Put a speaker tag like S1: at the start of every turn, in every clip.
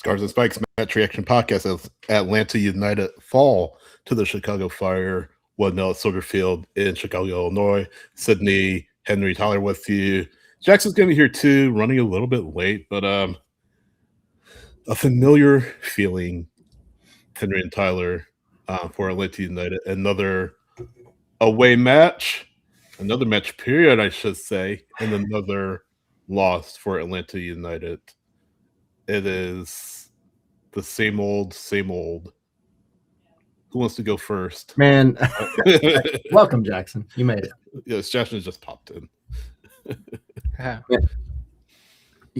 S1: Scars and Spikes match reaction podcast as Atlanta United fall to the Chicago Fire 1-0 at Soldier Field in Chicago, Illinois. Sydney, Henry, Tyler with you. Jackson's going to be here too, running a little bit late, but a familiar feeling, Henry and Tyler, for Atlanta United. Another away match, another match period, I should say, and another loss for Atlanta United. It is the same old, same old. Who wants to go first?
S2: Man, welcome, Jackson. You made it.
S1: Yes, Jackson just popped in.
S2: Yeah.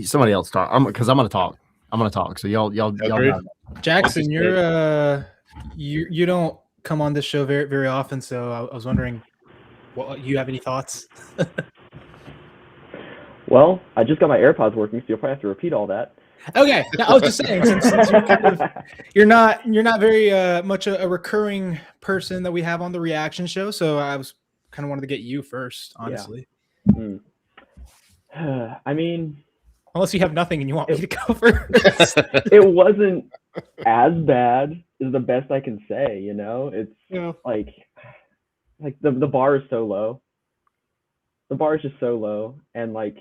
S2: Somebody else talk. Because I'm going to talk. I'm going to talk. So y'all.
S3: Jackson, you don't come on this show very, very often. So I was wondering, you have any thoughts?
S4: Well, I just got my AirPods working, so you'll probably have to repeat all that.
S3: Okay, I was just saying, since you're not very much a recurring person that we have on the reaction show, so I was kind of wanted to get you first, honestly.
S4: Yeah. I mean,
S3: unless you have nothing and you want me to go first.
S4: It wasn't as bad is the best I can say. You know, it's like the bar is so low. The bar is just so low, and like.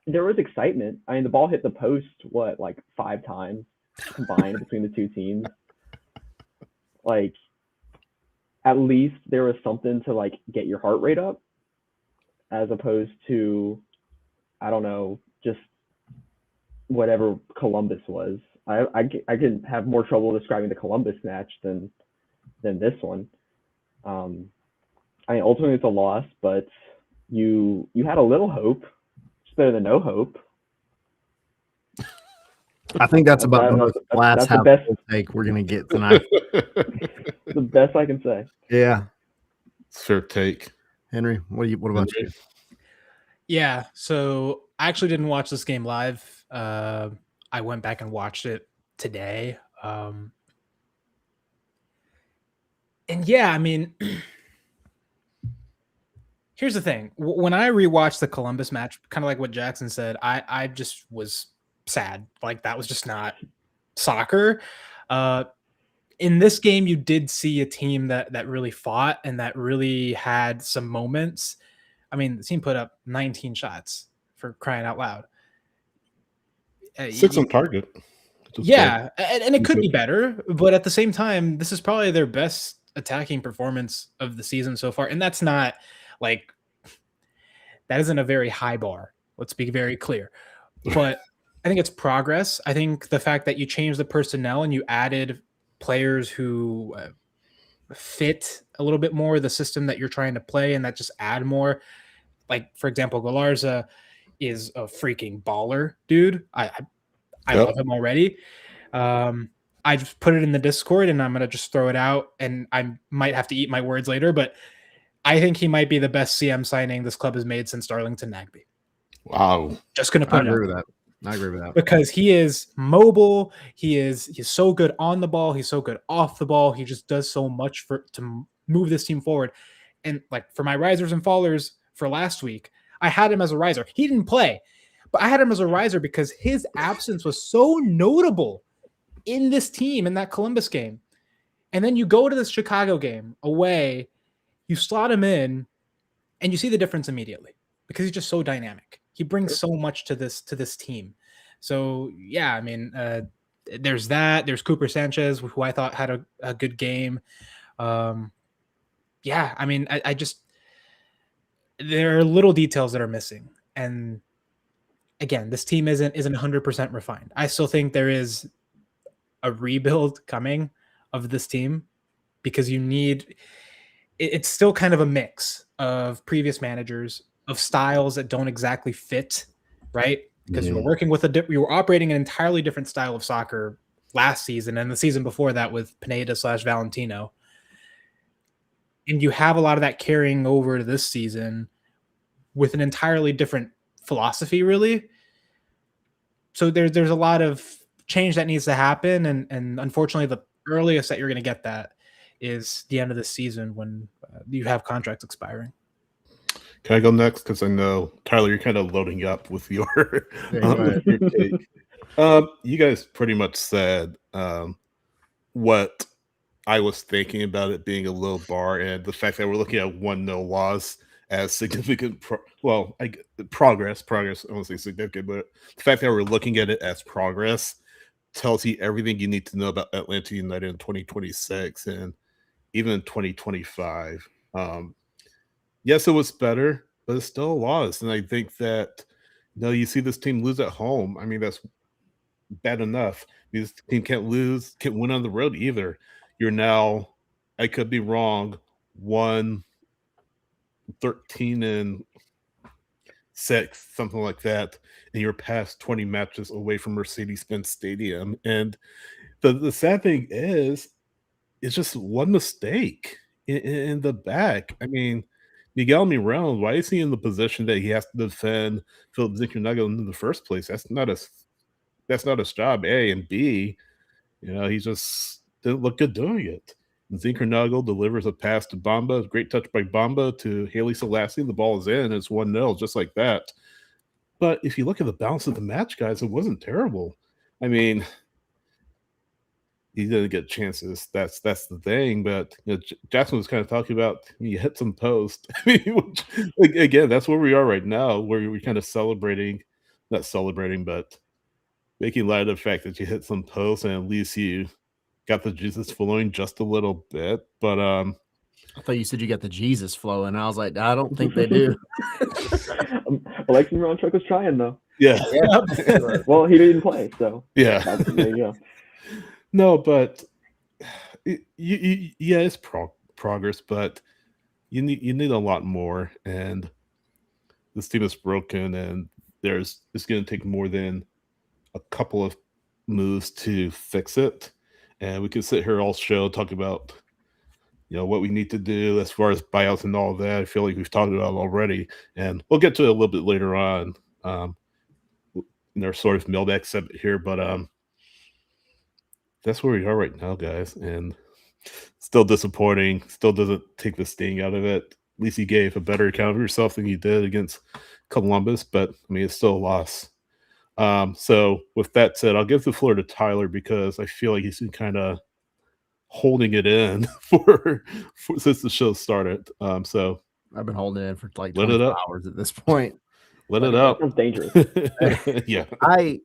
S4: There was excitement. I mean, the ball hit the post, 5 times combined between the two teams. Like, at least there was something to, get your heart rate up, as opposed to, I don't know, just whatever Columbus was. I could have more trouble describing the Columbus match than this one. I mean, ultimately it's a loss, but you had a little hope. Better than no hope.
S2: I think that's about the most glass half take we're gonna get tonight.
S4: The best I can say.
S2: Yeah,
S1: fair take.
S2: Henry, what about you?
S3: Yeah, so I actually didn't watch this game live. I went back and watched it today. And yeah, I mean. Here's the thing. When I rewatched the Columbus match, kind of like what Jackson said, I just was sad. Like, that was just not soccer. In this game, you did see a team that really fought and that really had some moments. I mean, the team put up 19 shots, for crying out loud.
S1: 6 on target.
S3: Yeah, and it could be better, but at the same time, this is probably their best attacking performance of the season so far. And that's not... that isn't a very high bar. Let's be very clear. But I think it's progress. I think the fact that you changed the personnel and you added players who fit a little bit more the system that you're trying to play and that just add more. Like, for example, Galarza is a freaking baller, dude. I love him already. I just put it in the Discord and I'm going to just throw it out, and I might have to eat my words later, but I think he might be the best CM signing this club has made since Darlington Nagbe.
S1: Wow.
S3: Just going to put it
S2: with that. I agree with that.
S3: Because he is mobile. He's so good on the ball. He's so good off the ball. He just does so much to move this team forward. And for my risers and fallers for last week, I had him as a riser. He didn't play, but I had him as a riser because his absence was so notable in this team, in that Columbus game. And then you go to this Chicago game away, you slot him in, and you see the difference immediately because he's just so dynamic. He brings so much to this team. So yeah, I mean, there's that. There's Cooper Sanchez, who I thought had a good game. Yeah, I mean, I just there are little details that are missing, and again, this team isn't 100% refined. I still think there is a rebuild coming of this team because you need. It's still kind of a mix of previous managers, of styles that don't exactly fit, right? Because you were working with you were operating an entirely different style of soccer last season and the season before that with Pineda/Valentino. And you have a lot of that carrying over to this season with an entirely different philosophy, really. So there's a lot of change that needs to happen. And unfortunately, the earliest that you're going to get that is the end of the season when you have contracts expiring.
S1: Can I go next? Because I know, Tyler, you're kind of loading up with your take. You guys pretty much said what I was thinking about it being a low bar, and the fact that we're looking at 1-0 loss as significant. Progress. I won't say significant, but the fact that we're looking at it as progress tells you everything you need to know about Atlanta United in 2026 and even in 2025. Yes, it was better, but it's still a loss, and I think that you see this team lose at home. I mean, that's bad enough. This team can't win on the road either. You're now, I could be wrong, 1-13-6, something like that, and you're past 20 matches away from Mercedes-Benz Stadium. And the sad thing is, it's just one mistake in the back. I mean, Miguel Miron, why is he in the position that he has to defend Philip Zinkernagle in the first place? That's not his job. A and B, he just didn't look good doing it. Zinkernagle delivers a pass to Bamba, great touch by Bamba to Haley Selassie. The ball is in. It's 1-0, just like that. But if you look at the balance of the match, guys, it wasn't terrible. I mean, he didn't get chances. That's the thing. But Jackson was kind of talking about you hit some post. I mean, again, that's where we are right now, where we're kind of not celebrating, but making light of the fact that you hit some posts and at least you got the Jesus flowing just a little bit. But
S2: I thought you said you got the Jesus flowing. I was like, I don't think they do.
S4: Alexi Mironchuk was trying though.
S1: Yeah.
S4: Well, he didn't play, so
S1: yeah.
S4: There you go.
S1: No, but it's progress, but you need a lot more, and this team is broken, and it's going to take more than a couple of moves to fix it. And we could sit here all show talk about what we need to do as far as buyouts and all that. I feel like we've talked about it already, and we'll get to it a little bit later on in our sort of mailbag segment here. But that's where we are right now, guys, and still disappointing. Still doesn't take the sting out of it. At least you gave a better account of yourself than you did against Columbus, but I mean, it's still a loss. So with that said, I'll give the floor to Tyler because I feel like he's been kind of holding it in for since the show started. So
S2: I've been holding it in for like 24 hours at this point.
S1: Let it out.
S4: That's dangerous.
S1: Yeah.
S2: Hang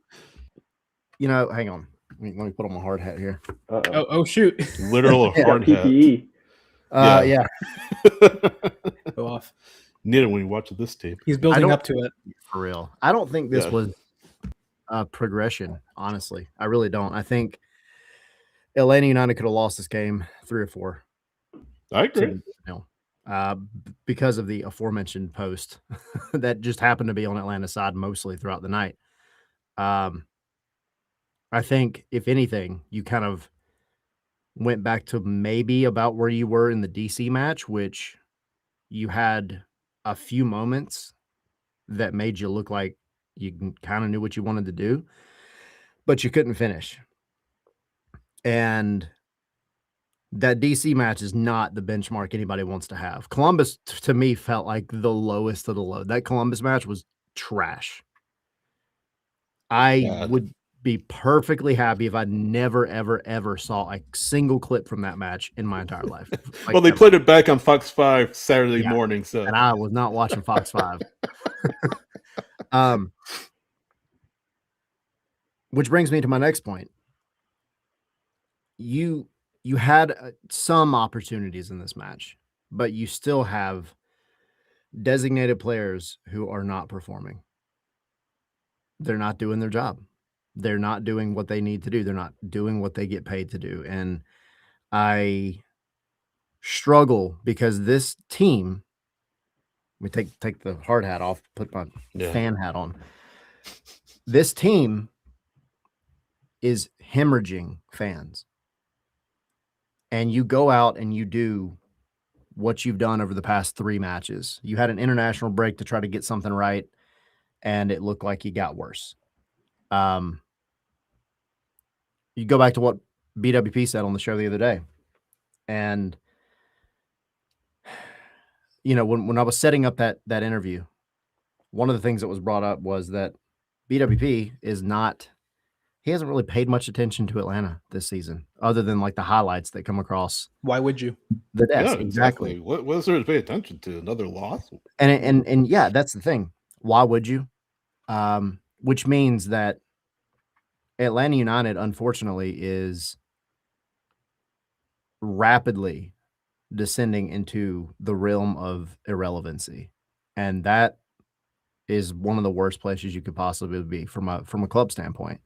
S2: on. Let me put on my hard hat here.
S3: Oh shoot.
S1: Literal hard hat.
S4: PPE.
S2: Yeah.
S3: Go off.
S1: Need it when you watch this tape.
S3: He's building up to it.
S2: For real. I don't think this was progression, honestly. I really don't. I think Atlanta United could have lost this game 3 or 4.
S1: I agree.
S2: Because of the aforementioned post that just happened to be on Atlanta's side mostly throughout the night. I think, if anything, you kind of went back to maybe about where you were in the DC match, which you had a few moments that made you look like you kind of knew what you wanted to do, but you couldn't finish. And that DC match is not the benchmark anybody wants to have. Columbus, to me, felt like the lowest of the low. That Columbus match was trash. I would be perfectly happy if I never, ever, ever saw a single clip from that match in my entire life.
S1: Well, they played it back on Fox 5 Saturday morning, so
S2: and I was not watching Fox 5. Which brings me to my next point. You had some opportunities in this match, but you still have designated players who are not performing. They're not doing their job. They're not doing what they need to do. They're not doing what they get paid to do. And I struggle because this team, let me take the hard hat off, put my fan hat on. This team is hemorrhaging fans. And you go out and you do what you've done over the past 3 matches. You had an international break to try to get something right, and it looked like you got worse. You go back to what BWP said on the show the other day. And, when I was setting up that interview, one of the things that was brought up was that BWP is not he hasn't really paid much attention to Atlanta this season, other than like the highlights that come across
S3: Why would you?
S2: the desk.
S1: Yeah,
S2: Exactly.
S1: What is there to pay attention to? Another loss?
S2: And yeah, that's the thing. Why would you? Which means that Atlanta United, unfortunately, is rapidly descending into the realm of irrelevancy, and that is one of the worst places you could possibly be from a club standpoint.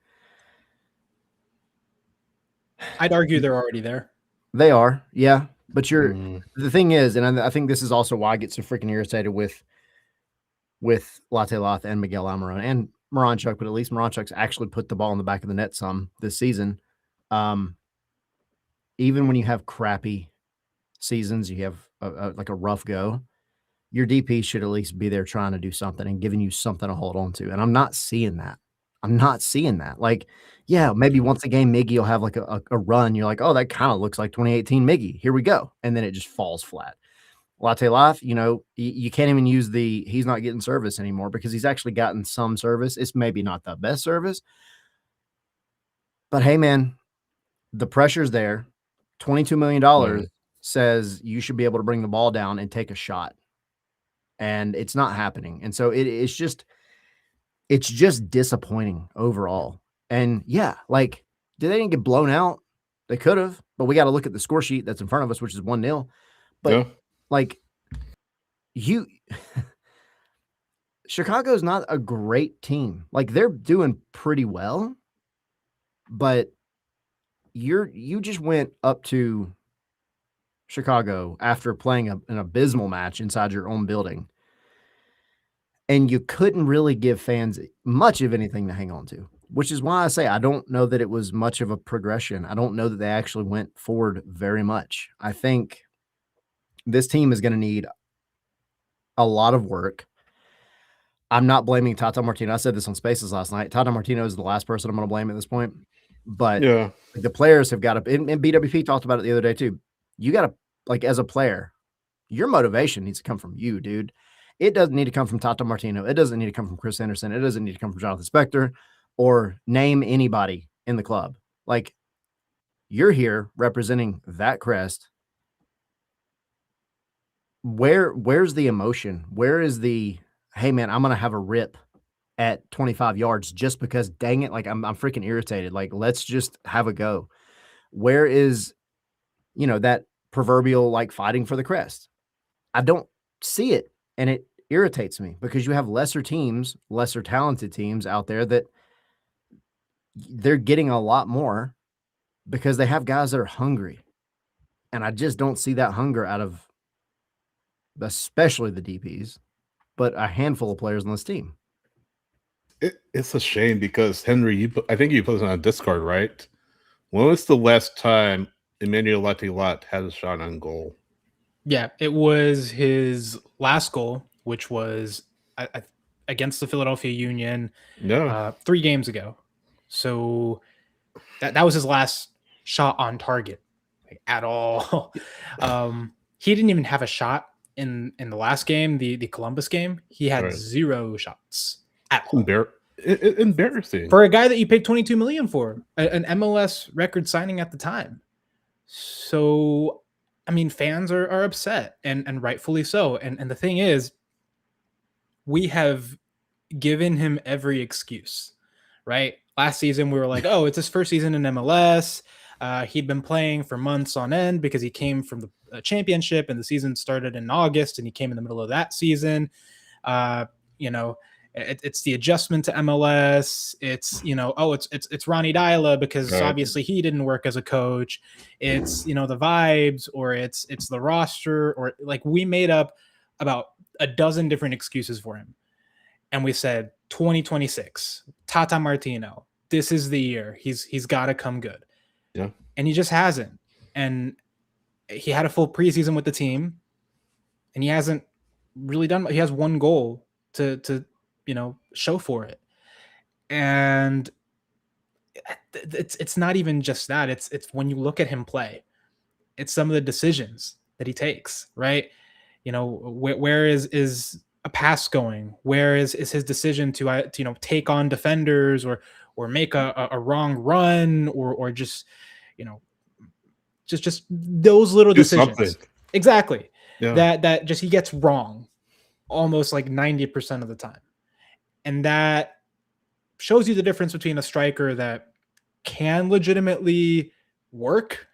S3: I'd argue they're already there.
S2: They are, yeah. But
S1: Mm.
S2: the thing is, and I think this is also why I get so freaking irritated with Latte Lath and Miguel Almiron and Moranchuk, but at least Moranchuk's actually put the ball in the back of the net some this season. Even when you have crappy seasons, you have like a rough go, your DP should at least be there trying to do something and giving you something to hold on to. And I'm not seeing that. Like, yeah, maybe once a game, Miggy will have like a run. You're like, oh, that kind of looks like 2018 Miggy. Here we go. And then it just falls flat. Latte Life, you can't even use he's not getting service anymore because he's actually gotten some service. It's maybe not the best service. But hey, man, the pressure's there. $22 million says you should be able to bring the ball down and take a shot. And it's not happening. And so it's just disappointing overall. And yeah, like, did they didn't get blown out? They could have, but we got to look at the score sheet that's in front of us, which is 1-0. But like, Chicago's not a great team. Like, they're doing pretty well, but you just went up to Chicago after playing an abysmal match inside your own building, and you couldn't really give fans much of anything to hang on to, which is why I say I don't know that it was much of a progression. I don't know that they actually went forward very much. I think this team is going to need a lot of work. I'm not blaming Tata Martino. I said this on Spaces last night. Tata Martino is the last person I'm going to blame at this point. But
S1: yeah,
S2: the players have got to, and BWP talked about it the other day too. You got to, like, as a player, your motivation needs to come from you, dude. It doesn't need to come from Tata Martino. It doesn't need to come from Chris Henderson. It doesn't need to come from Jonathan Spector or name anybody in the club. Like, you're here representing that crest. Where's the emotion? Where is the, hey man, I'm going to have a rip at 25 yards just because, dang it, like I'm freaking irritated. Like, let's just have a go. Where is, that proverbial, like, fighting for the crest? I don't see it. And it irritates me because you have lesser talented teams out there that they're getting a lot more because they have guys that are hungry. And I just don't see that hunger out of especially the DPs, but a handful of players on this team.
S1: It's a shame because Henry, I think you put it on a Discord, right? When was the last time Emmanuel Latte-Lat had a shot on goal?
S3: Yeah, it was his last goal, which was against the Philadelphia Union 3 games ago. So that was his last shot on target, like, at all. He didn't even have a shot in the last game, the Columbus game. He had 0 shots at all.
S1: Embarrassing
S3: for a guy that you paid $22 million for, an MLS record signing at the time. So, I mean, fans are upset and rightfully so. And the thing is, we have given him every excuse, right? Last season, we were like, oh, it's his first season in MLS. He'd been playing for months on end because he came from the championship and the season started in August and he came in the middle of that season. It's the adjustment to MLS. It's, it's Ronnie Dyla because obviously he didn't work as a coach. It's, the vibes, or it's the roster, or like, we made up about a dozen different excuses for him. And we said 2026, Tata Martino, this is the year. He's got to come good.
S1: Yeah. And
S3: he just hasn't. And he had a full preseason with the team and he hasn't really done. He has 1 goal to show for it. And it's not even just that. It's when you look at him play, it's some of the decisions that he takes, right? Where is a pass going? Where is his decision to take on defenders, or make a wrong run or just, just those little
S1: Do
S3: decisions.
S1: something.
S3: Exactly.
S1: Yeah.
S3: That just he gets wrong almost like 90% of the time. And that shows you the difference between a striker that can legitimately work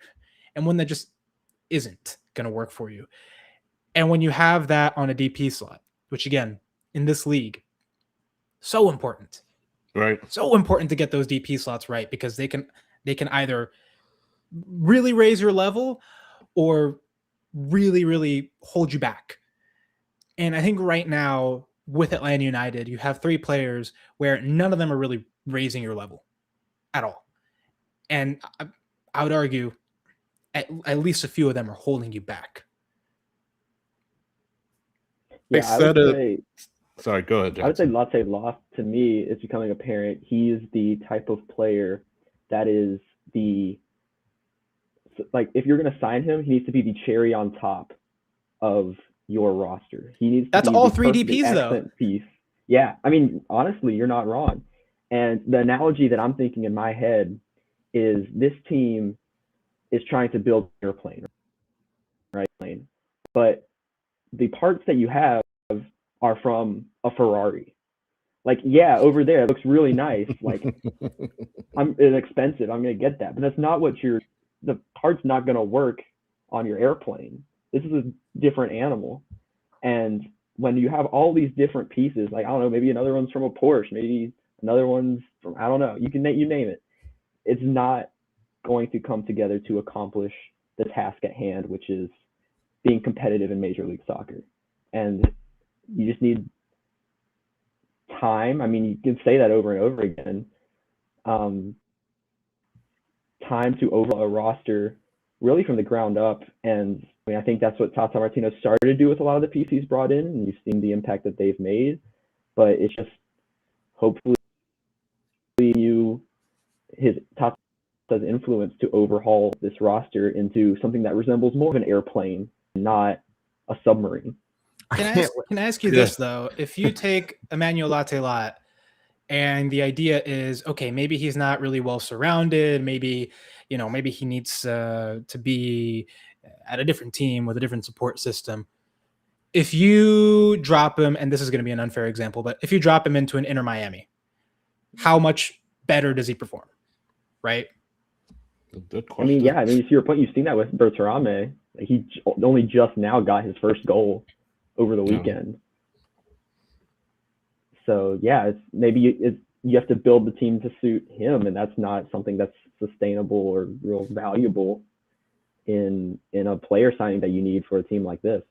S3: and one that just isn't going to work for you. And when you have that on a DP slot, which again, in this league, so important.
S1: Right.
S3: So important to get those DP slots right, because they can either really raise your level or really, really hold you back. And I think right now with Atlanta United, you have 3 players where none of them are really raising your level at all. And I would argue at least a few of them are holding you back.
S4: Yeah, I would say,
S1: sorry, go ahead, Jackson.
S4: I would say Latte Loft, to me, is becoming apparent. He is the type of player that is if you're going to sign him, he needs to be the cherry on top of your roster. He needs to
S3: That's
S4: be
S3: all
S4: the
S3: 3
S4: perfect
S3: DPs though.
S4: accent piece. Yeah, I mean, honestly, you're not wrong. And the analogy that I'm thinking in my head is this team is trying to build an airplane, right? But the parts that you have are from a Ferrari. Like, yeah, over there it looks really nice. Like, it's expensive. I'm gonna get that, but that's not what the part's not gonna work on your airplane. This is a different animal, and when you have all these different pieces, like I don't know, maybe another one's from a Porsche, maybe another one's from I don't know. You name it. It's not going to come together to accomplish the task at hand, which is being competitive in Major League Soccer. And you just need time. I mean, you can say that over and over again. Time to overhaul a roster really from the ground up. And I mean, I think that's what Tata Martino started to do with a lot of the pieces he's brought in, and you've seen the impact that they've made. But it's just hopefully his Tata's influence to overhaul this roster into something that resembles more of an airplane, not a submarine.
S3: Can I ask you this though? If you take Emmanuel Latte-Latte and the idea is, okay, maybe he's not really well surrounded, maybe he needs to be at a different team with a different support system. If you drop him, and this is going to be an unfair example, but if you drop him into an Inter Miami, how much better does he perform? Right?
S1: Good question.
S4: I mean, yeah, to your point, you've seen that with Berterame. He only just now got his first goal over the weekend. So yeah, you have to build the team to suit him, and that's not something that's sustainable or real valuable in a player signing that you need for a team like this.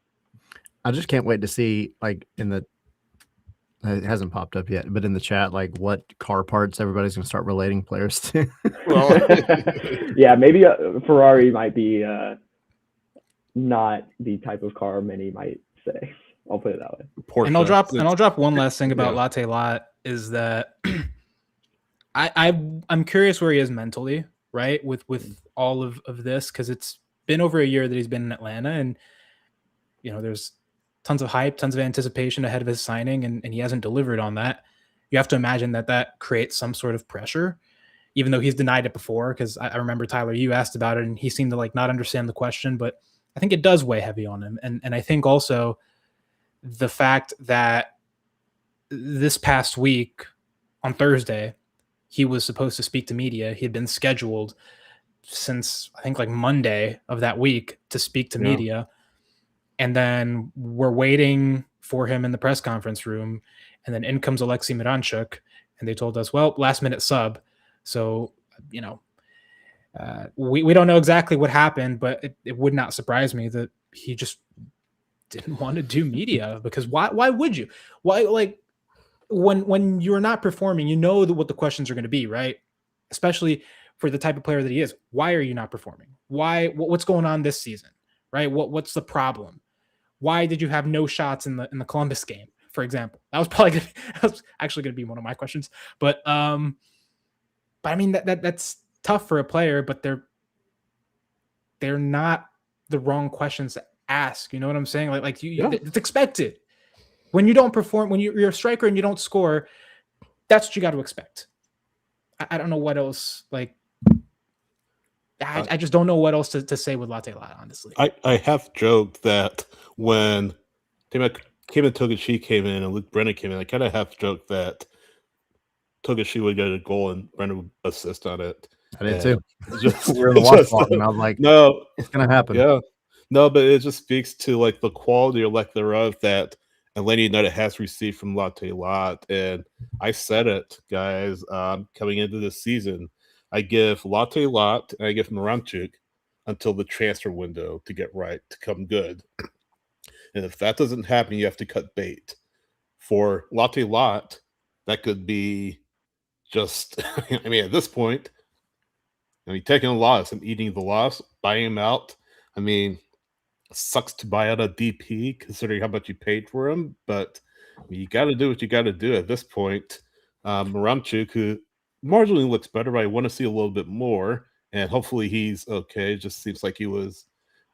S2: I just can't wait to see, like, it hasn't popped up yet, but in the chat, like what car parts everybody's gonna start relating players to.
S1: Well,
S4: yeah, maybe a Ferrari might be not the type of car many might say. I'll put it that way.
S1: Porsche.
S3: And I'll drop one last thing about Latte-Latte is that I'm curious where he is mentally, right? With all of this, because it's been over a year that he's been in Atlanta, and there's tons of hype, tons of anticipation ahead of his signing, and he hasn't delivered on that. You have to imagine that creates some sort of pressure, even though he's denied it before. Because I remember, Tyler, you asked about it, and he seemed to not understand the question, but I think it does weigh heavy on him. And I think also the fact that this past week on Thursday, he was supposed to speak to media. He had been scheduled since I think Monday of that week to speak to media. And then we're waiting for him in the press conference room. And then in comes Alexei Miranchuk. And they told us, well, last minute sub. So, we don't know exactly what happened, but it would not surprise me that he just didn't want to do media, because why would you? Why, when you're not performing, what the questions are going to be, right? Especially for the type of player that he is. Why are you not performing? What's going on this season? Right? What's the problem? Why did you have no shots in the Columbus game, for example? That was actually going to be one of my questions. But I mean that's tough for a player, but they're not the wrong questions to ask. You know what I'm saying? It's expected. When you don't perform, when you're a striker and you don't score, that's what you got to expect. I don't know what else. Like, I just don't know what else to say with Latte Latte, honestly.
S1: I have joked that when Kevin Togashi came in and Luke Brennan came in, I kind of have joked that Togashi would get a goal and Brennan would assist on it.
S2: I did too.
S1: Just,
S2: We were in the watch party, and I was like,
S1: no,
S2: it's gonna happen.
S1: yeah, no, but it just speaks to like the quality or lack thereof that Atlanta United has received from Latte Lot. And I said it, guys, coming into this season, I give Latte Lot and I give Moramchuk until the transfer window to get right, to come good. And if that doesn't happen, you have to cut bait. For Latte Lot, that could be just, I mean, at this point, I mean, taking a loss and eating the loss, buying him out. I mean, sucks to buy out a DP considering how much you paid for him, but I mean, you got to do what you got to do at this point. Moramchuk, who marginally looks better, but I want to see a little bit more, and hopefully he's okay. It just seems like he was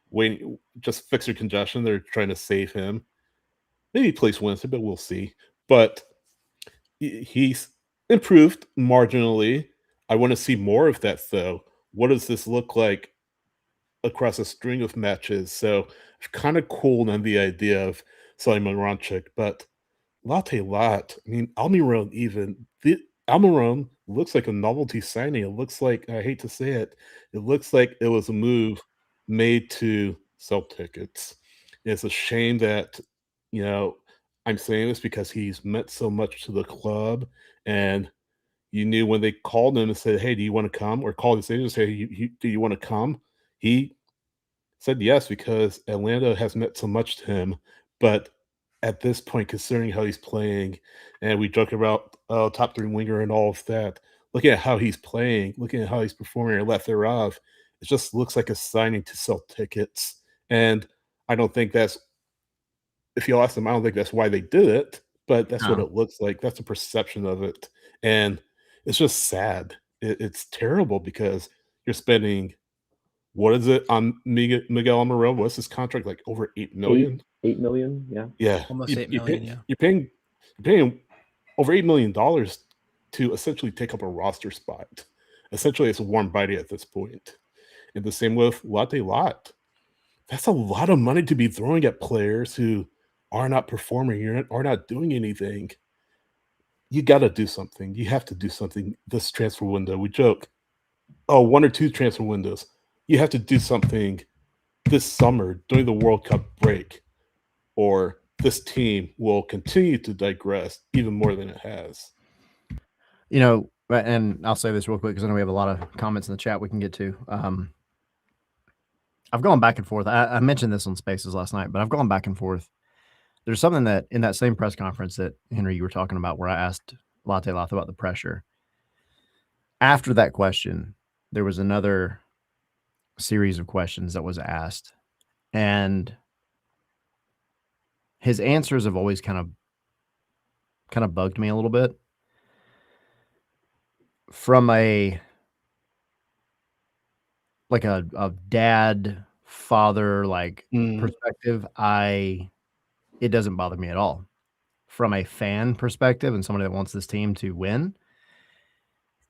S1: waiting, just fixer congestion. They're trying to save him. Maybe he plays Wednesday, but we'll see. But he's improved marginally. I want to see more of that, though. What does this look like across a string of matches? So it's kind of cool on the idea of selling Moramchuk, but Latte Lot, I mean, Almiron looks like a novelty signing. It looks like, I hate to say it, it looks like it was a move made to sell tickets. It's a shame that, I'm saying this because he's meant so much to the club, and you knew when they called him and said, "Hey, do you want to come?" or called his agent and say, "Do you want to come?" He said yes because Atlanta has meant so much to him. But at this point, considering how he's playing, and we joke about top 3 winger and all of that, looking at how he's playing, looking at how he's performing or left thereof, it just looks like a signing to sell tickets. And I don't think that's, if you ask them, I don't think that's why they did it, but that's what it looks like. That's the perception of it. And it's just sad. It's terrible because you're spending, what is it on Miguel Almiron? What's his contract, like over $8 million?
S4: 8 million, yeah.
S1: Yeah.
S3: Almost 8 million, yeah.
S1: You're paying over $8 million to essentially take up a roster spot. Essentially, it's a warm body at this point. And the same with Latte Lot. That's a lot of money to be throwing at players who are not performing, are not doing anything. You got to do something. You have to do something this transfer window. We joke, 1 or 2 transfer windows. You have to do something this summer during the World Cup break, or this team will continue to digress even more than it has.
S2: And I'll say this real quick because I know we have a lot of comments in the chat we can get to. I've gone back and forth. I mentioned this on Spaces last night, but I've gone back and forth. There's something that in that same press conference that, Henry, you were talking about, where I asked Latte Latte about the pressure. After that question, there was another series of questions that was asked, and his answers have always kind of bugged me a little bit. From a dad, father, perspective, it doesn't bother me at all. From a fan perspective and somebody that wants this team to win,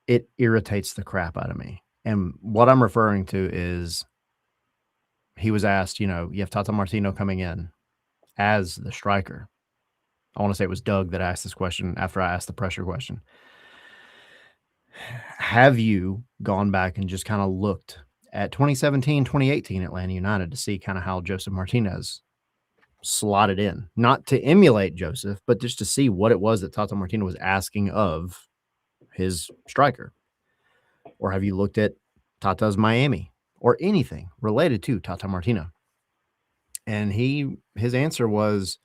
S2: it irritates the crap out of me. And what I'm referring to is he was asked, you have Tata Martino coming in as the striker. I want to say it was Doug that asked this question after I asked the pressure question. Have you gone back and just kind of looked at 2017, 2018 Atlanta United to see kind of how Joseph Martinez slotted in? Not to emulate Joseph, but just to see what it was that Tata Martino was asking of his striker. Or have you looked at Tata's Miami or anything related to Tata Martino? And his answer was,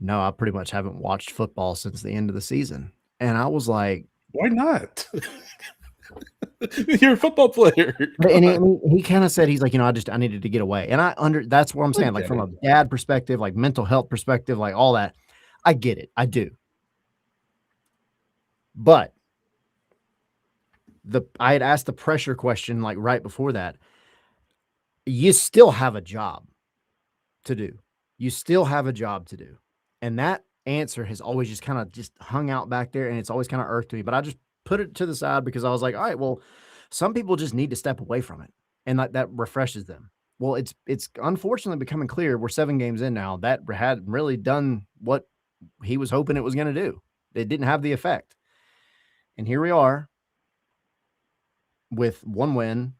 S2: no, I pretty much haven't watched football since the end of the season. And I was like,
S1: why not? You're a football player.
S2: And he kind of said, he's like, I needed to get away. And that's what I'm saying. Like from a dad perspective, like mental health perspective, like all that, I get it. I do. But I had asked the pressure question like right before that. You still have a job to do. You still have a job to do. And that answer has always just kind of just hung out back there, and it's always kind of irked me. But put it to the side because I was like, all right, well, some people just need to step away from it, and that refreshes them. Well, it's unfortunately becoming clear we're 7 games in now that hadn't really done what he was hoping it was going to do. It didn't have the effect, and here we are with 1 win,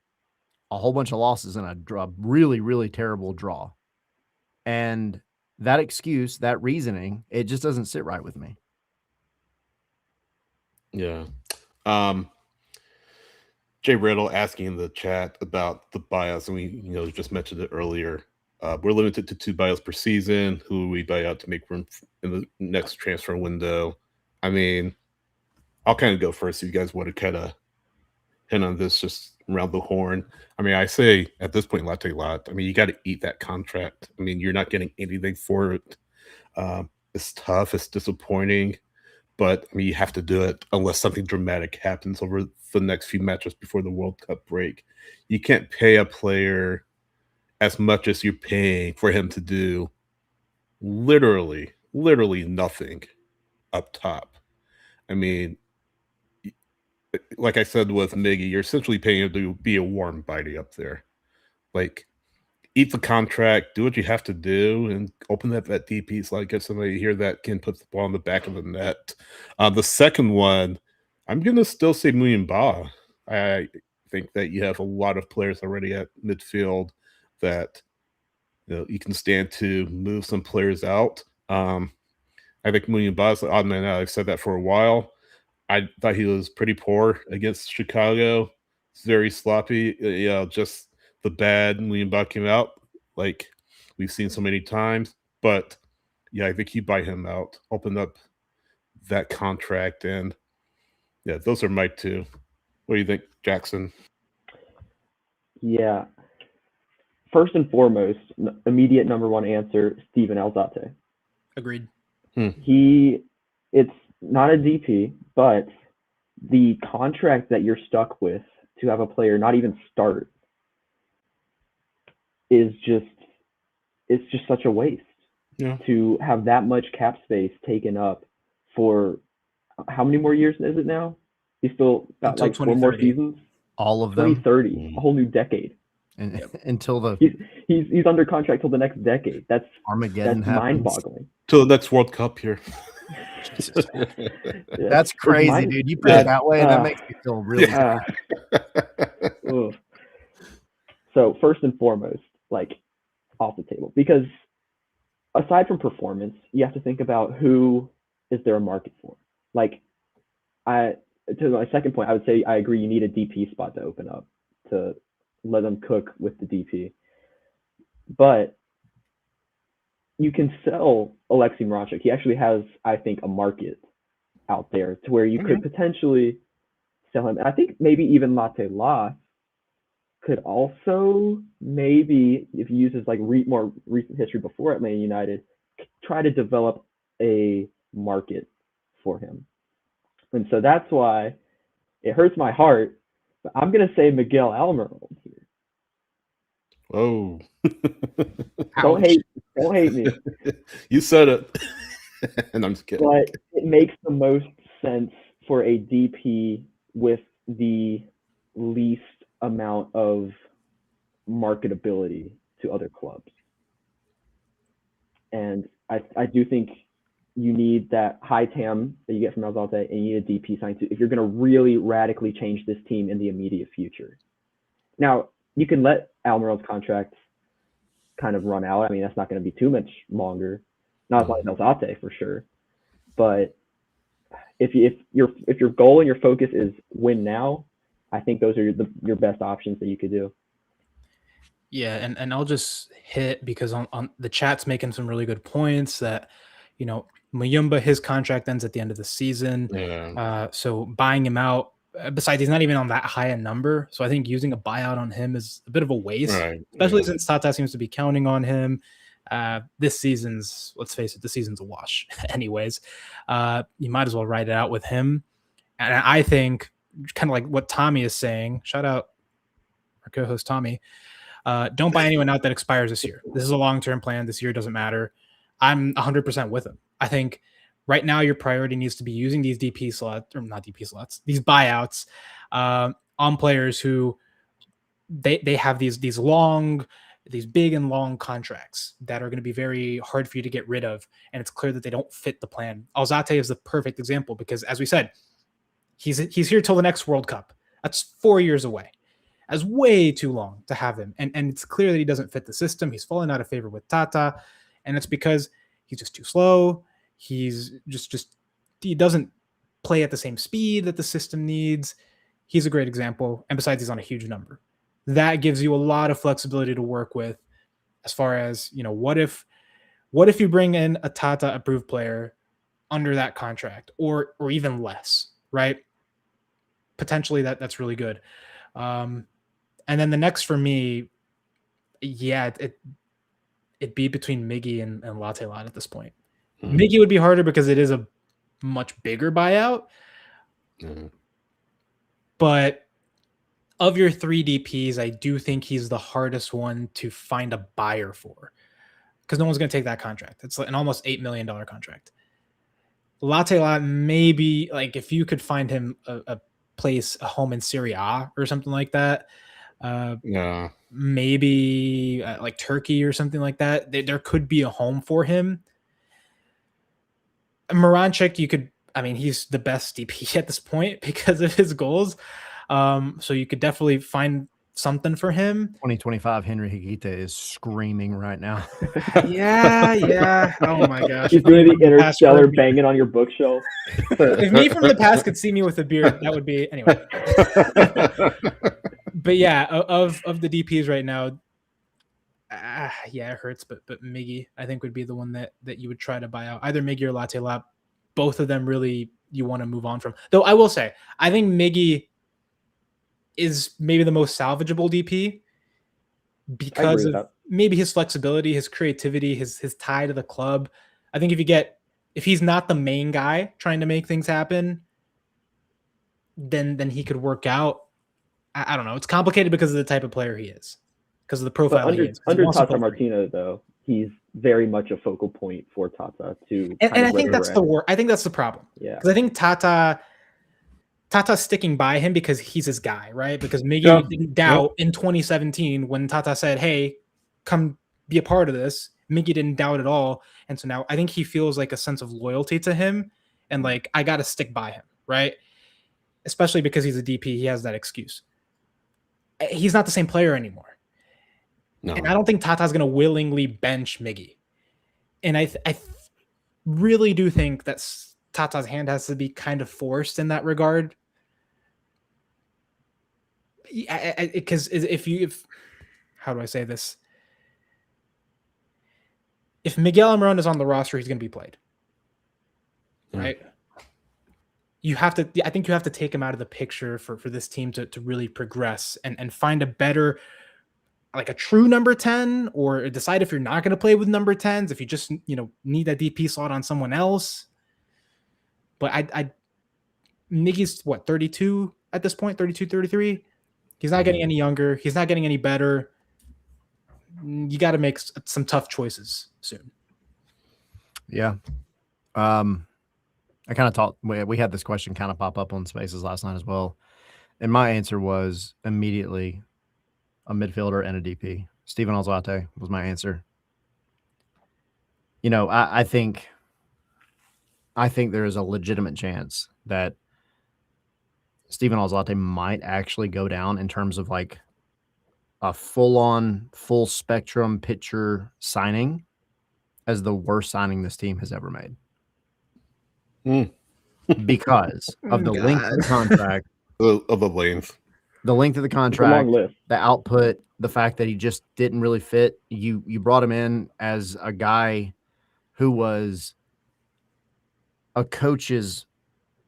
S2: a whole bunch of losses, and a really, really terrible draw. And that excuse, that reasoning, it just doesn't sit right with me.
S1: Yeah. Jay Riddle asking in the chat about the buyouts, and we just mentioned it earlier. We're limited to 2 buyouts per season. Who we buy out to make room in the next transfer window? I mean, I'll kind of go first. If you guys want to kind of hit on this just around the horn. I mean, I say at this point, Latte Lot. I mean, you got to eat that contract. I mean, you're not getting anything for it. It's tough. It's disappointing. But I mean, you have to do it unless something dramatic happens over the next few matches before the World Cup break. You can't pay a player as much as you're paying for him to do literally nothing up top. I mean, like I said with Miggy, you're essentially paying him to be a warm body up there. Like, eat the contract, do what you have to do, and open up that DP so I get somebody here that can put the ball in the back of the net. The second one, I'm going to still say Muyumba. I think that you have a lot of players already at midfield that you can stand to move some players out. I think Muyumba is the odd man out. I've said that for a while. I thought he was pretty poor against Chicago. It's very sloppy. Just the bad Muyumba came out, like we've seen so many times. But yeah, I think you buy him out, open up that contract, and yeah, those are my 2. What do you think, Jackson?
S4: Yeah. First and foremost, immediate number 1 answer, Steven Alzate.
S3: Agreed.
S4: It's not a DP, but the contract that you're stuck with to have a player not even start is just such a waste.
S1: Yeah.
S4: To have that much cap space taken up for how many more years is it now? He's still got like 4 more seasons.
S2: All of them.
S4: 2030, a whole new decade.
S2: And until the
S4: he's under contract till the next decade. That's
S2: Armageddon
S4: that's
S2: happens.
S4: mind-boggling.
S1: Till the next World Cup here.
S4: Yeah.
S2: That's crazy, dude. You put it that way, and that makes me feel really bad.
S4: So first and foremost, like, off the table, because aside from performance, you have to think about who is there a market for. Like, to my second point, I would say I agree you need a DP spot to open up to let them cook with the DP. But you can sell Alexei Mrazek. He actually has, I think, a market out there to where you could potentially sell him. And I think maybe even Latte Loss could also, maybe, if he uses like more recent history before Atlanta United, try to develop a market for him. And so that's why it hurts my heart, but I'm going to say Miguel Almiron here.
S1: Oh.
S4: Don't hate me.
S1: You said it. And I'm just kidding.
S4: But it makes the most sense for a DP with the least amount of marketability to other clubs. And I do think you need that high TAM that you get from Alzate, and you need a DP sign too if you're going to really radically change this team in the immediate future. Now, you can let Almiron's contract kind of run out. I mean, that's not going to be too much longer. Not as long as Alzate for sure. But if your goal and your focus is win now, I think those are your best options that you could do.
S3: Yeah, and I'll just hit because on the chat's making some really good points that, Muyumba, his contract ends at the end of the season.
S1: Yeah.
S3: So buying him out, besides he's not even on that high a number. So I think using a buyout on him is a bit of a waste, especially since Tata seems to be counting on him. This season's, let's face it, the season's a wash anyways. You might as well write it out with him. And I think kind of like what Tommy is saying, shout out our co-host Tommy, don't buy anyone out that expires this year. This is a long-term plan. This year doesn't matter. I'm 100% with him. I think Right now, your priority needs to be using these DP slots, or not DP slots, these buyouts on players who they have these big and long contracts that are going to be very hard for you to get rid of, and it's clear that they don't fit the plan. Alzate is the perfect example because, as we said, he's here till the next World Cup. That's 4 years away. That's way too long to have him, and it's clear that he doesn't fit the system. He's fallen out of favor with Tata, and it's because he's just too slow. He's just he doesn't play at the same speed that the system needs. He's a great example, and besides, he's on a huge number. That gives you a lot of flexibility to work with as far as, what if you bring in a Tata approved player under that contract or even less, right? Potentially that's really good. And then the next for me, it'd be between Miggy and Latte Lot at this point. Mm-hmm. Miggy would be harder because it is a much bigger buyout. Mm-hmm. But of your 3 DPs, I do think he's the hardest one to find a buyer for because no one's going to take that contract. It's an almost $8 million contract. Latte Lot, maybe like if you could find him a home in Serie A or something like that. Maybe like Turkey or something like that. There could be a home for him. Moranchik, he's the best DP at this point because of his goals. So you could definitely find something for him.
S2: 2025 Henry Higuita is screaming right now.
S3: Yeah. Oh my gosh.
S4: He's doing the Interstellar banging on your bookshelf.
S3: If me from the past could see me with a beard, that would be anyway. But yeah, of the DPs right now, it hurts. But Miggy, I think, would be the one that you would try to buy out. Either Miggy or Latte Lap. Both of them really you want to move on from. Though I will say, I think Miggy is maybe the most salvageable DP because of maybe his flexibility, his creativity, his tie to the club. I think if he's not the main guy trying to make things happen, then he could work out. I don't know. It's complicated because of the type of player he is, because of the profile he is.
S4: Under Tata Martino, though, he's very much a focal point for Tata to.
S3: And I think that's I think that's the problem. Yeah, because I think Tata's sticking by him because he's his guy, right? Because Miggy didn't doubt in 2017 when Tata said, "Hey, come be a part of this." Miggy didn't doubt at all, and so now I think he feels like a sense of loyalty to him, and like I got to stick by him, right? Especially because he's a DP, he has that excuse. He's not the same player anymore, and I don't think Tata's going to willingly bench Miggy, and I really do think that Tata's hand has to be kind of forced in that regard. Because how do I say this? If Miguel Almiron is on the roster, he's going to be played, right? I think you have to take him out of the picture for this team to really progress and find a better, like a true number 10, or decide if you're not going to play with number 10s, if you just, need that DP slot on someone else. But Miggy's 32 at this point, 32, 33. He's not getting any younger. He's not getting any better. You got to make some tough choices soon.
S2: Yeah. I kind of thought we had this question kind of pop up on Spaces last night as well. And my answer was immediately a midfielder and a DP. Steven Alzate was my answer. I think there is a legitimate chance that Steven Alzate might actually go down in terms of like a full-on, full-spectrum pitcher signing as the worst signing this team has ever made. Because of the length of the contract.
S1: Of the length.
S2: The length of the contract, the output, the fact that he just didn't really fit. You brought him in as a guy who was a coach's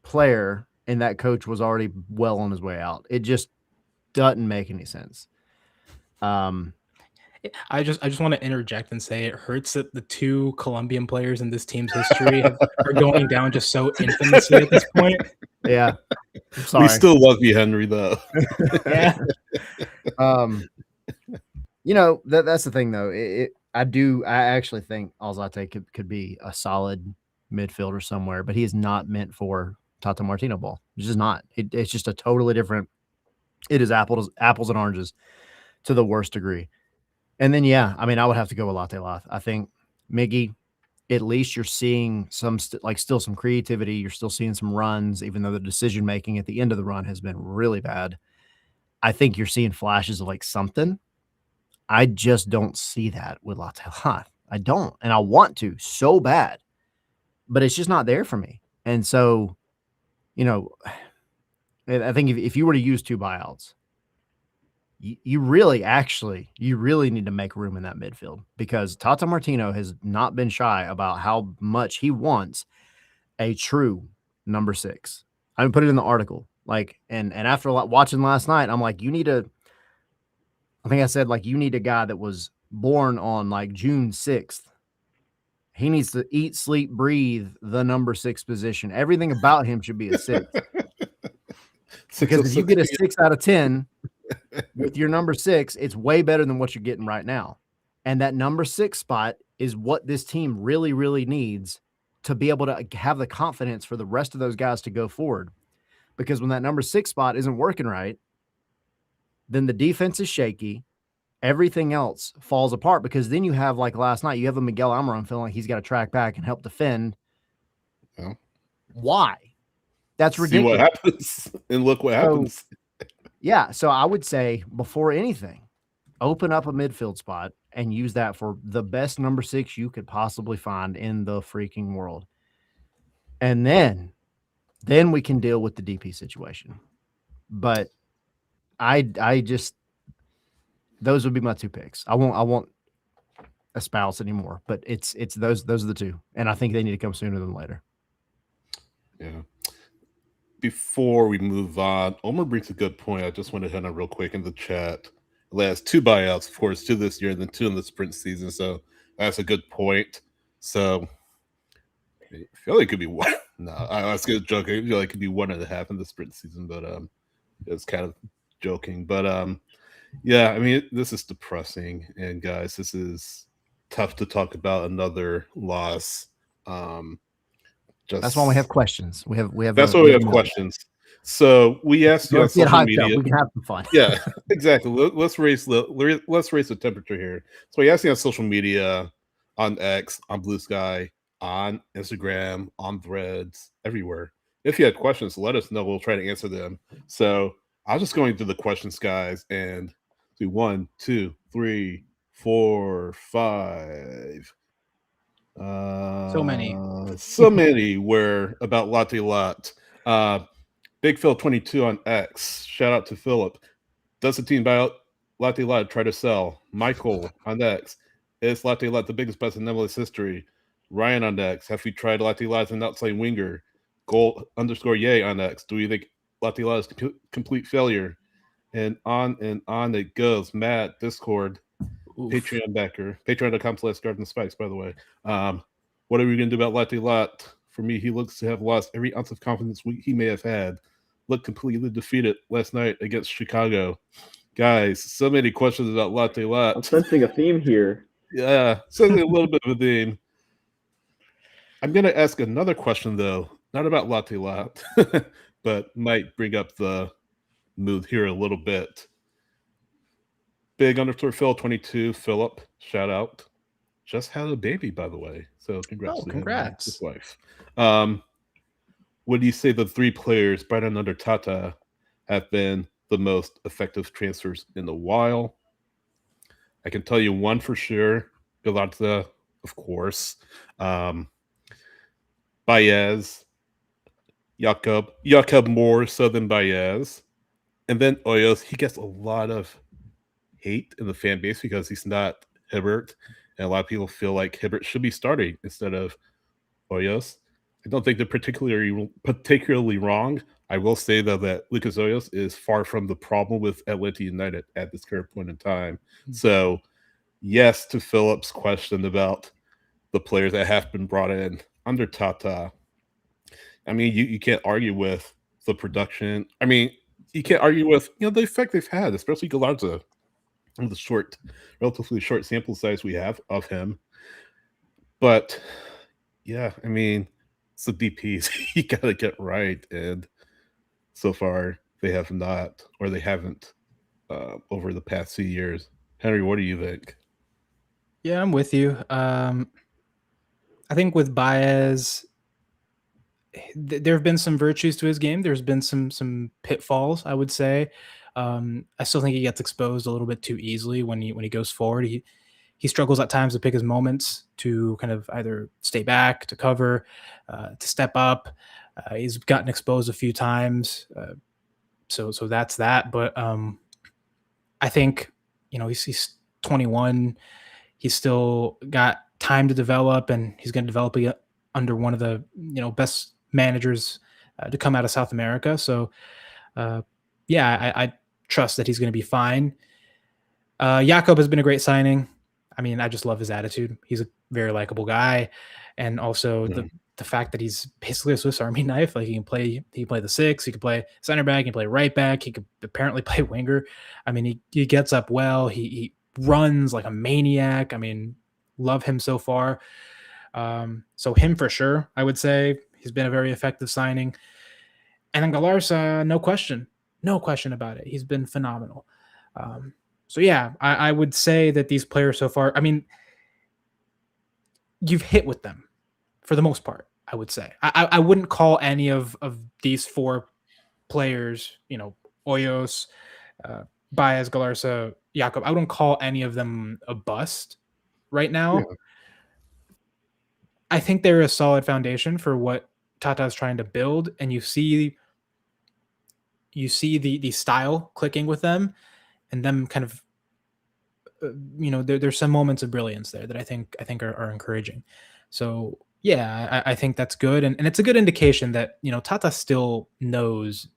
S2: player, and that coach was already well on his way out. It just doesn't make any sense.
S3: I just want to interject and say it hurts that the 2 Colombian players in this team's history are going down just so infamously at this point.
S2: Yeah. Sorry.
S1: We still love you, Henry, though.
S3: Yeah.
S2: That's the thing, though. I actually think Alzate could be a solid midfielder somewhere, but he is not meant for Tata Martino ball. It's just not. It's just a totally different. It is apples and oranges to the worst degree. And then, yeah, I mean, I would have to go with Latte Lath. I think Miggy, at least you're seeing some still some creativity. You're still seeing some runs, even though the decision making at the end of the run has been really bad. I think you're seeing flashes of like something. I just don't see that with Latte Lath. I don't, and I want to so bad, but it's just not there for me. And so, you know, I think if you were to use 2 buyouts, you really need to make room in that midfield, because Tata Martino has not been shy about how much he wants a true number 6. I put it in the article. Like, and after watching last night, I'm like, I think I said, like, you need a guy that was born on like June 6th. He needs to eat, sleep, breathe the number 6 position. Everything about him should be a 6. Because if you get a 6 out of 10 with your number 6, it's way better than what you're getting right now. And that number 6 spot is what this team really, really needs to be able to have the confidence for the rest of those guys to go forward. Because when that number 6 spot isn't working right, then the defense is shaky. Everything else falls apart, because then you have, like last night, you have a Miguel Almiron feeling like he's got to track back and help defend.
S1: Yeah.
S2: Why? That's ridiculous.
S1: See what happens, and look what happens.
S2: Yeah, so I would say, before anything, open up a midfield spot and use that for the best number 6 you could possibly find in the freaking world. And then we can deal with the DP situation. But I just, those would be my 2 picks. I won't espouse anymore, but it's those are the 2. And I think they need to come sooner than later.
S1: Yeah. Before we move on, Omar brings a good point. I just want to hit on real quick in the chat. Last 2 buyouts, of course, 2 this year and then 2 in the sprint season. So that's a good point. So I feel like it could be 1. No, I was going to joke. I feel like it could be 1.5 in the sprint season, but it's kind of joking. But yeah, I mean, this is depressing. And guys, this is tough to talk about another loss.
S2: That's why we have questions. We have.
S1: That's why we have questions. So we asked you on social media.
S2: We can have some fun.
S1: Yeah, exactly. Let's raise the temperature here. So we asked you on social media, on X, on Blue Sky, on Instagram, on Threads, everywhere. If you had questions, let us know. We'll try to answer them. So I was just going through the questions, guys, and do 1, 2, 3, 4, 5.
S3: So many
S1: were about Latte Lot. Big Phil 22 on X. Shout out to Philip. Does the team buy out Latte Lot try to sell? Michael on X. Is Latte Lot the biggest bust in MLS history? Ryan on X. Have we tried Latte Lot as an outside winger? Goal_yay on X. Do we think Latte Lot is complete failure? And on it goes. Matt, Discord. Oof. Patreon backer. Patreon.com/Garden Spikes, by the way. What are we going to do about Latte Lot? For me, he looks to have lost every ounce of confidence he may have had. Looked completely defeated last night against Chicago. Guys, so many questions about Latte Lot.
S4: I'm sensing a theme here.
S1: Yeah, sensing a little bit of a theme. I'm going to ask another question, though. Not about Latte Lot, but might bring up the mood here a little bit. Big_Phil 22, Philip, shout out. Just had a baby, by the way. So congrats to
S3: congrats.
S1: His wife. Would you say the 3 players brought in under Tata have been the most effective transfers in a while? I can tell you one for sure. Galata, of course. Baez. Jakob more so than Baez. And then Hoyos, he gets a lot of hate in the fan base because he's not Hibbert. And a lot of people feel like Hibbert should be starting instead of Hoyos. I don't think they're particularly wrong. I will say, though, that Lucas Hoyos is far from the problem with Atlanta United at this current point in time. So, yes, to Philip's question about the players that have been brought in under Tata, I mean, you can't argue with the production. I mean, you can't argue with the effect they've had, especially Galarza, the relatively short sample size we have of him. But yeah, I mean, it's the DPs you got to get right, and so far they have not, or they haven't over the past few years. Henry, what do you think?
S3: Yeah, I'm with you. I think with Baez, there have been some virtues to his game. There's been some pitfalls, I would say. I still think he gets exposed a little bit too easily when he goes forward. He struggles at times to pick his moments to kind of either stay back, to cover, to step up. He's gotten exposed a few times, so that's that. But I think he's 21. He's still got time to develop, and he's going to develop under one of the best managers to come out of South America. So, yeah, I trust that he's going to be fine. Jakob has been a great signing. I mean, I just love his attitude. He's a very likable guy, and also the fact that he's basically a Swiss Army knife. Like he can play the six, he can play center back, he can play right back, he could apparently play winger. I mean, he gets up well. He runs like a maniac. I mean, love him so far. So him for sure, I would say he's been a very effective signing. And then Galarza, no question about it. He's been phenomenal. So yeah, I would say that these players so far, I mean, you've hit with them for the most part, I would say. I wouldn't call any of these four players, Hoyos, Baez, Galarza, Jakob, I wouldn't call any of them a bust right now. Yeah. I think they're a solid foundation for what Tata is trying to build, and you see the style clicking with them, and them kind of, there's some moments of brilliance there that I think are encouraging. So yeah, I think that's good, and it's a good indication that Tata still knows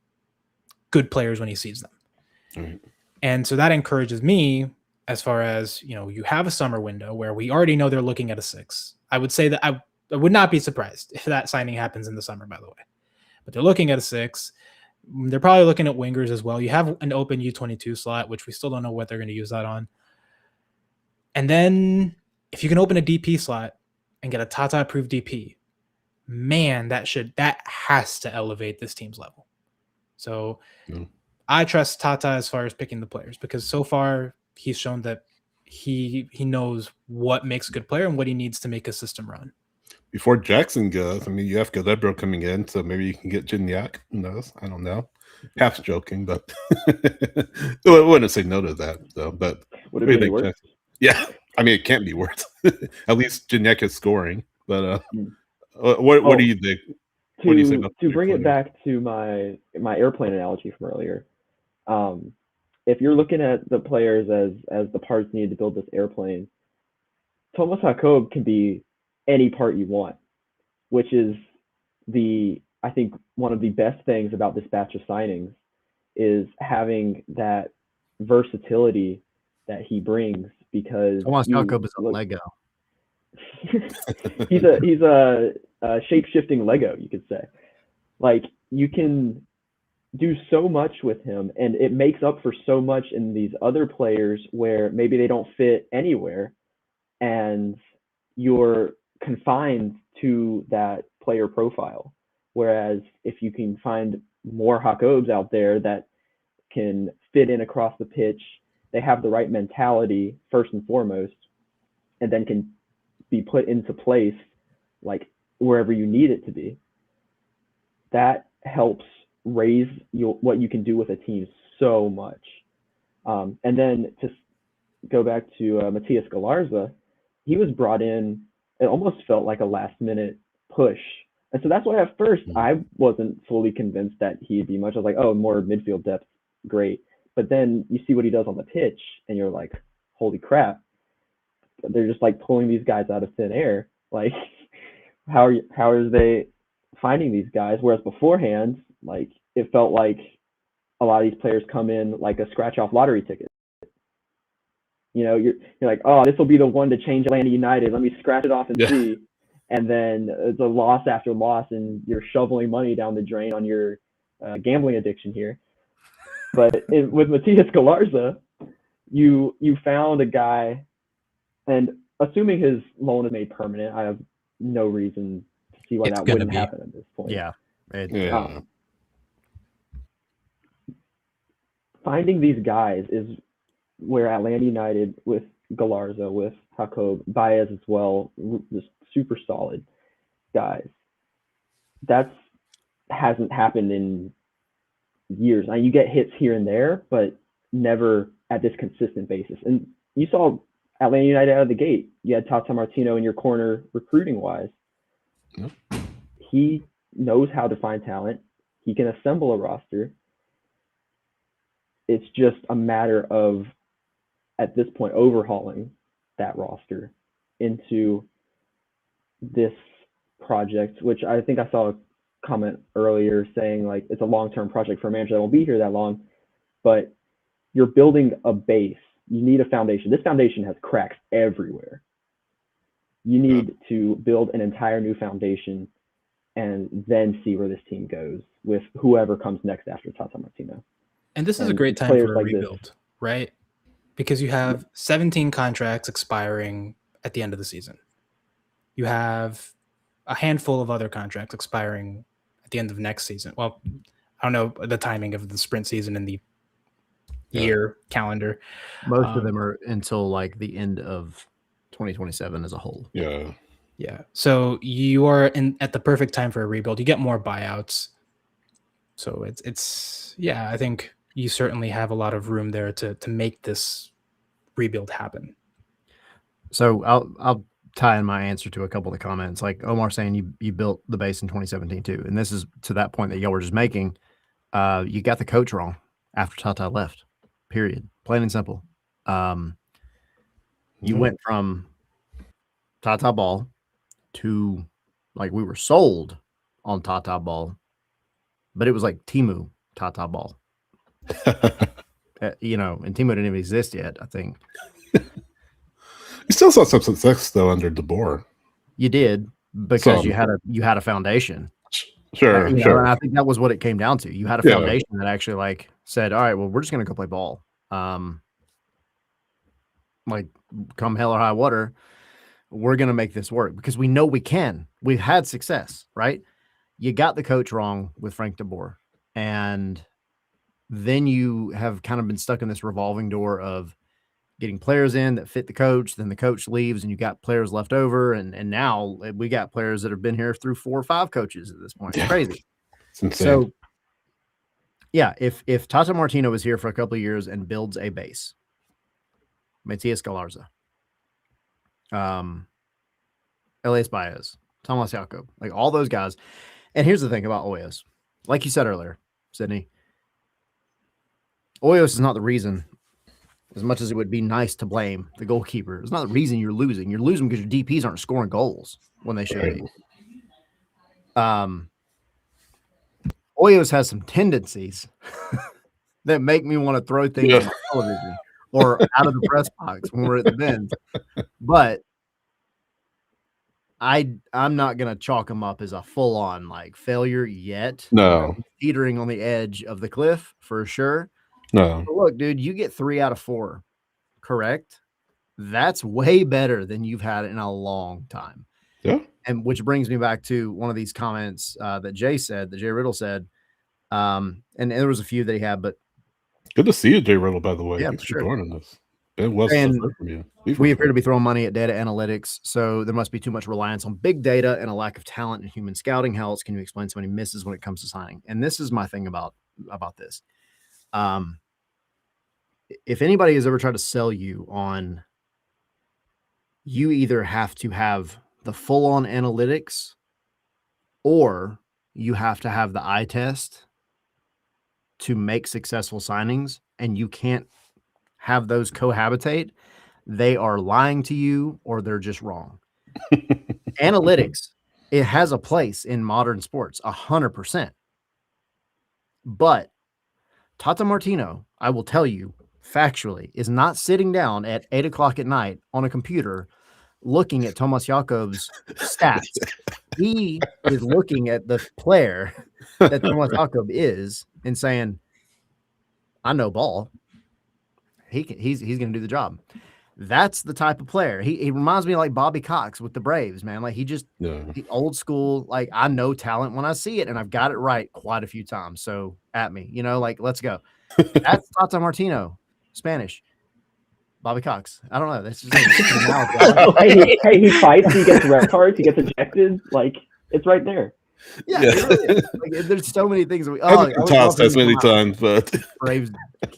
S3: good players when he sees them, right. And so that encourages me as far as you have a summer window where we already know they're looking at a 6. I would say that I would not be surprised if that signing happens in the summer, by the way. But they're looking at a 6. They're probably looking at wingers as well. You have an open U22 slot, which we still don't know what they're going to use that on. And then if you can open a DP slot and get a Tata approved DP, man, that has to elevate this team's level. So I trust Tata as far as picking the players, because so far he's shown that he knows what makes a good player and what he needs to make a system run.
S1: Before Jackson goes, I mean, you have Calabro coming in, so maybe you can get Gignac. Who knows? I don't know. Half joking, but I wouldn't say no to that, though. But
S4: would it be worse?
S1: Yeah, I mean, it can't be worse. At least Gignac is scoring. But what do you think?
S4: What do you say about to bring it back to my airplane analogy from earlier? If you're looking at the players as the parts needed to build this airplane, Thomas Jakob can be any part you want, which is I think one of the best things about this batch of signings is having that versatility that he brings, because
S2: Thomas Jakob is a Lego.
S4: he's a shape-shifting Lego, you could say. Like, you can do so much with him, and it makes up for so much in these other players where maybe they don't fit anywhere, and you're confined to that player profile. Whereas if you can find more Jakobs out there that can fit in across the pitch, they have the right mentality first and foremost, and then can be put into place like wherever you need it to be, that helps raise what you can do with a team so much. And then to go back to Matias Galarza, he was brought in, it almost felt like a last minute push. And so that's why at first I wasn't fully convinced that he'd be much. I was like, oh, more midfield depth, great. But then you see what he does on the pitch and you're like, holy crap. They're just like pulling these guys out of thin air. Like, how are they finding these guys? Whereas beforehand, like, it felt like a lot of these players come in like a scratch off lottery ticket. You know, you're like, oh, this will be the one to change Atlanta United. Let me scratch it off and see. And then it's a loss after loss, and you're shoveling money down the drain on your gambling addiction here. But with Matias Galarza, you found a guy, and assuming his loan is made permanent, I have no reason to see why
S3: It's
S4: that
S3: gonna
S4: wouldn't
S3: be.
S4: happen at this point.
S2: Yeah.
S1: Yeah.
S4: Finding these guys is where Atlanta United with Galarza, with Jacob, Baez as well, just super solid guys. That's hasn't happened in years. Now you get hits here and there, but never at this consistent basis. And you saw Atlanta United out of the gate. You had Tata Martino in your corner recruiting wise.
S1: Yep.
S4: He knows how to find talent. He can assemble a roster. It's just a matter of, at this point, overhauling that roster into this project, which I think I saw a comment earlier saying like it's a long-term project for a manager that won't be here that long, but you're building a base. You need a foundation. This foundation has cracks everywhere. You need to build an entire new foundation and then see where this team goes with whoever comes next after Tata Martino.
S3: And this is a
S4: And
S3: great time
S4: players
S3: for a
S4: like this.
S3: rebuild, right? Because you have 17 contracts expiring at the end of the season. You have a handful of other contracts expiring at the end of next season. Well, I don't know the timing of the sprint season and the year calendar.
S2: Most of them are until like the end of 2027 as a whole.
S1: Yeah.
S3: Yeah. So you are at the perfect time for a rebuild. You get more buyouts. So it's I think you certainly have a lot of room there to make this rebuild happen.
S2: So I'll tie in my answer to a couple of the comments. Like Omar saying you built the base in 2017 too. And this is to that point that y'all were just making. You got the coach wrong after Tata left. Period. Plain and simple. You went from Tata ball to like we were sold on Tata ball, but it was like Timu Tata ball. And Timu didn't even exist yet, I think.
S1: You still saw some success though under DeBoer.
S2: You did because you had a foundation.
S1: Sure.
S2: And I think that was what it came down to. You had a foundation that actually like said, all right, well, we're just going to go play ball. Like come hell or high water, we're going to make this work because we know we can. We've had success, right? You got the coach wrong with Frank DeBoer. And then you have kind of been stuck in this revolving door of getting players in that fit the coach. Then the coach leaves and you got players left over. And now we got players that have been here through 4 or 5 coaches at this point. It's crazy.
S1: It's insane.
S2: So, yeah, if Tata Martino is here for a couple of years and builds a base, Matias Galarza, Elias Baez, Tomas Jakob, like all those guys. And here's the thing about Hoyos. Like you said earlier, Sydney, Hoyos is not the reason, as much as it would be nice to blame the goalkeeper. It's not the reason you're losing. You're losing because your DPs aren't scoring goals when they should be. Hoyos has some tendencies that make me want to throw things on television or out of the press box when we're at the bins. But I'm not going to chalk them up as a full-on like failure yet.
S1: No.
S2: Teetering on the edge of the cliff for sure.
S1: No.
S2: But look, dude, you get 3 out of 4, correct? That's way better than you've had in a long time.
S1: Yeah.
S2: And which brings me back to one of these comments that Jay Riddle said. And there was a few that he had, but
S1: good to see you, Jay Riddle, by the way.
S2: Yeah,
S1: Thanks
S2: for
S1: for
S2: sure.
S1: joining us. It was
S2: And
S1: from you.
S2: we appear to be throwing money at data analytics, so there must be too much reliance on big data and a lack of talent in human scouting. How else can you explain so many misses when it comes to signing? And this is my thing about this. If anybody has ever tried to sell you on, you either have to have the full-on analytics or you have to have the eye test to make successful signings, and you can't have those cohabitate, they are lying to you or they're just wrong. Analytics, it has a place in modern sports, 100%. But Tata Martino, I will tell you factually, is not sitting down at 8 o'clock at night on a computer looking at Tomas Jakob's stats. He is looking at the player that Tomas Jakob is and saying, I know ball. He's going to do the job. That's the type of player. He reminds me of like Bobby Cox with the Braves, man. Like he old school. Like I know talent when I see it, and I've got it right quite a few times. So at me, like let's go. That's Tata Martino, Spanish. Bobby Cox. I don't know. That's just
S4: hey, he fights. He gets red cards. He gets ejected. Like it's right there.
S2: Yeah. It really is. Like, there's so many things.
S1: I've been tossed as many times, but
S2: Braves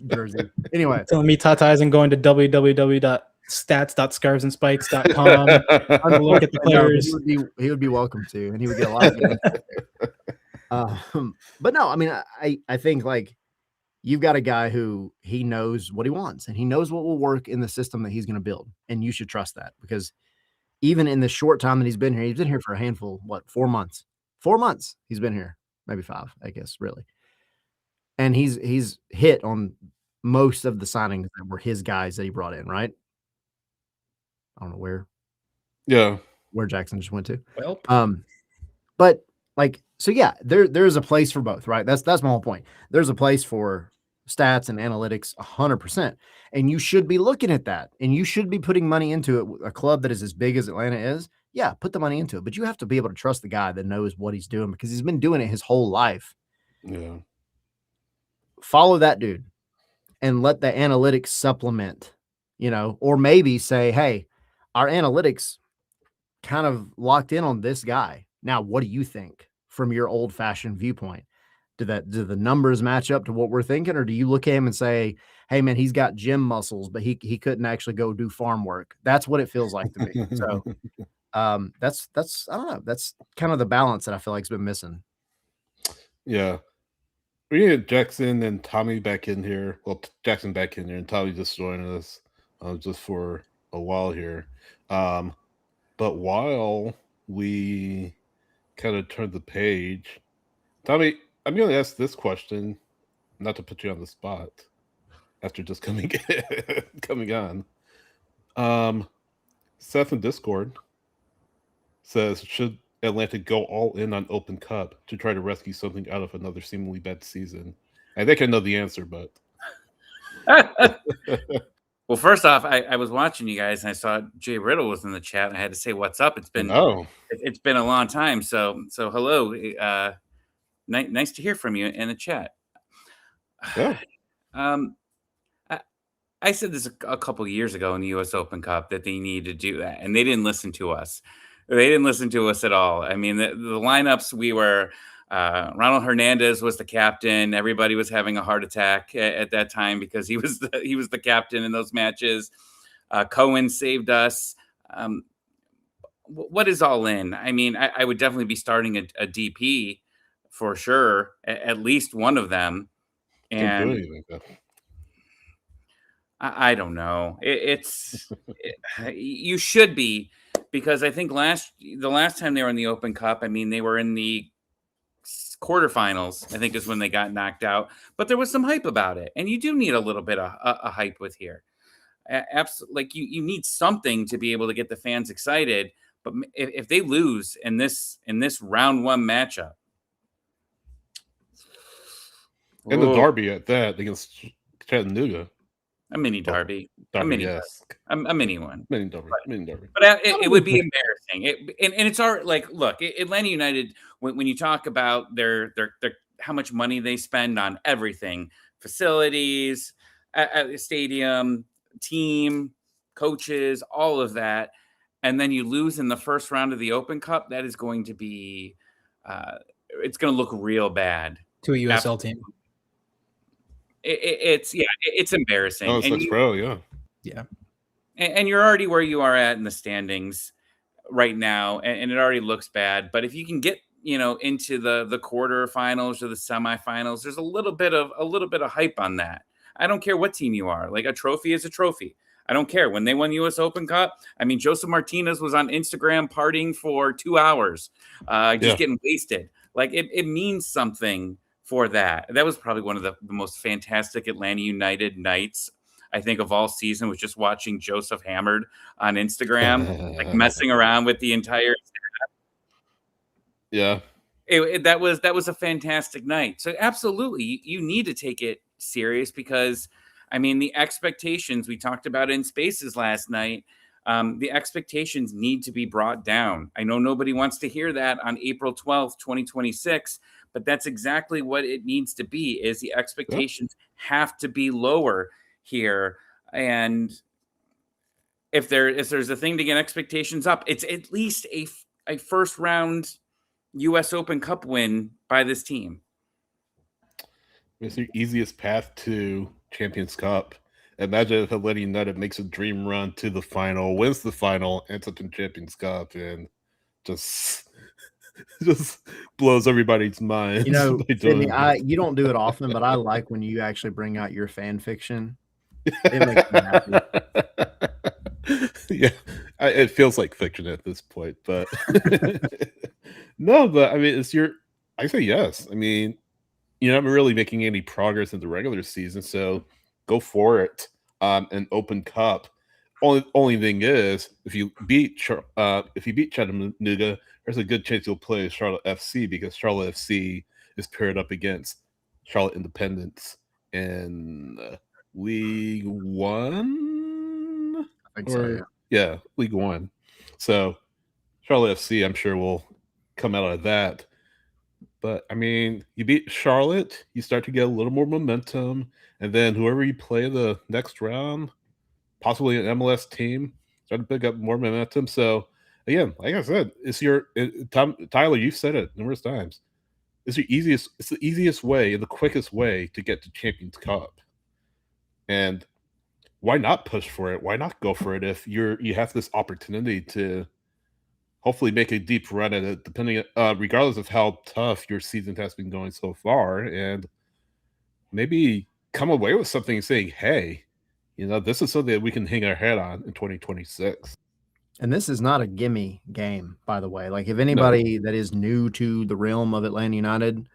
S2: jersey. Anyway,
S3: telling me Tata isn't going to www.stats.scarvesandspikes.com to look at the players.
S2: He would be welcome to, and he would get a lot of good but no, I mean, I think like you've got a guy who he knows what he wants, and he knows what will work in the system that he's going to build, and you should trust that because even in the short time that he's been here for a handful, 4 months. 4 months he's been here, maybe 5, I guess, really. And he's hit on most of the signings that were his guys that he brought in, right? I don't know where Jackson just went to.
S3: Well,
S2: but like, so yeah, there's a place for both, right? That's my whole point. There's a place for stats and analytics 100%. And you should be looking at that, and you should be putting money into it. A club that is as big as Atlanta is, yeah, put the money into it, but you have to be able to trust the guy that knows what he's doing because he's been doing it his whole life.
S1: Yeah.
S2: Follow that dude and let the analytics supplement, or maybe say, hey, our analytics kind of locked in on this guy. Now, what do you think from your old fashioned viewpoint? Do the numbers match up to what we're thinking? Or do you look at him and say, hey man, he's got gym muscles, but he couldn't actually go do farm work? That's what it feels like to me. So that's I don't know. That's kind of the balance that I feel like has been missing.
S1: Yeah. We need Jackson and Tommy back in here. Well, Jackson back in here, and Tommy just joining us just for a while here. But while we kind of turn the page, Tommy, I'm going to ask this question, not to put you on the spot after just coming on. Seth in Discord says, should Atlanta go all in on Open Cup to try to rescue something out of another seemingly bad season? I think I know the answer, but
S5: well, first off, I was watching you guys and I saw Jay Riddle was in the chat, and I had to say what's up. It's been a long time, so hello, nice to hear from you in the chat.
S1: Yeah.
S5: I said this a couple years ago in the U.S. Open Cup that they need to do that, and they didn't listen to us. They didn't listen to us at all. I mean, the lineups, we were Ronald Hernandez was the captain. Everybody was having a heart attack at that time because he was the captain in those matches. Cohen saved us. What is all in? I mean, I would definitely be starting a DP for sure, at least one of them. And I don't know. You should be, because I think the last time they were in the Open Cup, I mean, they were in the quarterfinals, I think is when they got knocked out. But there was some hype about it, and you do need a little bit of a hype with here. Absolutely, like you need something to be able to get the fans excited. But if they lose in this round one matchup,
S1: and the derby at that against Chattanooga.
S5: A mini derby. A mini one.
S1: Mini derby.
S5: But it would be embarrassing. And it's our, like, look, Atlanta United, when you talk about their how much money they spend on everything, facilities, at the stadium, team, coaches, all of that, and then you lose in the first round of the Open Cup, that is going to be it's going to look real bad
S3: to a USL team.
S5: It's embarrassing.
S1: Oh, it's pro,
S3: yeah.
S5: And you're already where you are at in the standings right now, and it already looks bad. But if you can get into the quarterfinals or the semifinals, there's a little bit of hype on that. I don't care what team you are. Like, a trophy is a trophy. I don't care. When they won U.S. Open Cup, I mean, Joseph Martinez was on Instagram partying for 2 hours, getting wasted. Like, it means something for that. That was probably one of the most fantastic Atlanta United nights, I think, of all season, was just watching Joseph hammered on Instagram, like messing around with the entire staff.
S1: Yeah.
S5: That was a fantastic night. So absolutely, you need to take it serious, because I mean, the expectations we talked about in Spaces last night, the expectations need to be brought down. I know nobody wants to hear that on April 12th, 2026, but that's exactly what it needs to be, is the expectations have to be lower here. And if there's a thing to get expectations up, it's at least a first round US Open Cup win by this team.
S1: It's the easiest path to Champions Cup. Imagine if Atlanta United makes a dream run to the final, wins the final, ends up in Champions Cup, and just blows everybody's mind.
S2: You know, Sydney, you don't do it often, but I like when you actually bring out your fan fiction. It makes me happy.
S1: Yeah, it feels like fiction at this point, but no, but I mean, I say yes. I mean, you're not really making any progress in the regular season, so go for it. An Open Cup. Only thing is, if you beat Chattanooga, there's a good chance you'll play Charlotte FC, because Charlotte FC is paired up against Charlotte Independence in League One.
S2: I think so,
S1: yeah, League One. So Charlotte FC, I'm sure, will come out of that. But I mean, you beat Charlotte, you start to get a little more momentum, and then whoever you play the next round, possibly an MLS team, start to pick up more momentum. So again, like I said, Tyler, you've said it numerous times. It's the easiest way and the quickest way to get to Champions Cup. And why not push for it? Why not go for it if you have this opportunity to hopefully make a deep run at it, regardless of how tough your season has been going so far, and maybe come away with something saying, hey, this is something that we can hang our head on in 2026.
S2: And this is not a gimme game, by the way. Like, if anybody that is new to the realm of Atlanta United,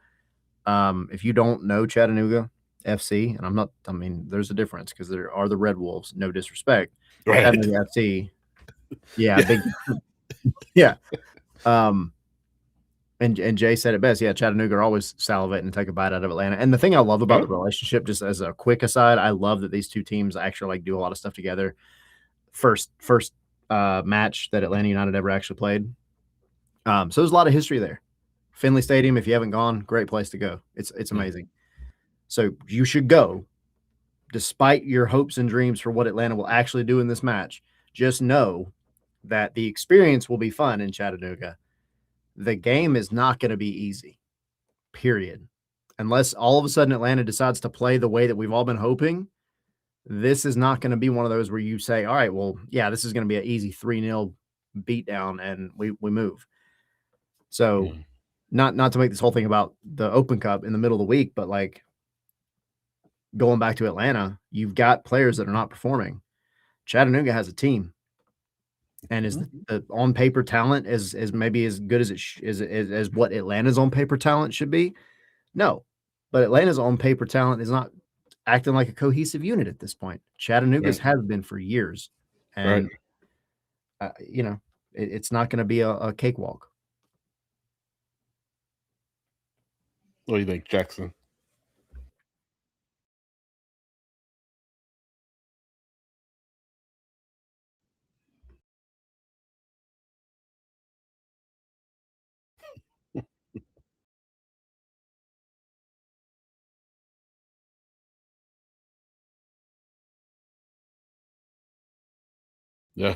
S2: if you don't know Chattanooga FC, and there's a difference, because there are the Red Wolves, no disrespect.
S1: Right.
S2: Chattanooga FC. Yeah. Big, yeah. And Jay said it best. Yeah, Chattanooga are always salivating to take a bite out of Atlanta. And the thing I love about the relationship, just as a quick aside, I love that these two teams actually do a lot of stuff together. First match that Atlanta United ever actually played. So there's a lot of history there. Finley Stadium, if you haven't gone, great place to go. It's amazing. So you should go, despite your hopes and dreams for what Atlanta will actually do in this match. Just know that the experience will be fun in Chattanooga. The game is not going to be easy, period. Unless all of a sudden Atlanta decides to play the way that we've all been hoping, this is not going to be one of those where you say, all right, well, yeah, this is going to be an easy 3-0 beatdown and we move. So not to make this whole thing about the Open Cup in the middle of the week, but like going back to Atlanta, you've got players that are not performing. Chattanooga has a team. And is the on paper talent as maybe as good as as what Atlanta's on paper talent should be? No, but Atlanta's on paper talent is not acting like a cohesive unit at this point. Chattanooga's has been for years, and it's not going to be a cakewalk.
S1: What do you think, Jackson? Yeah.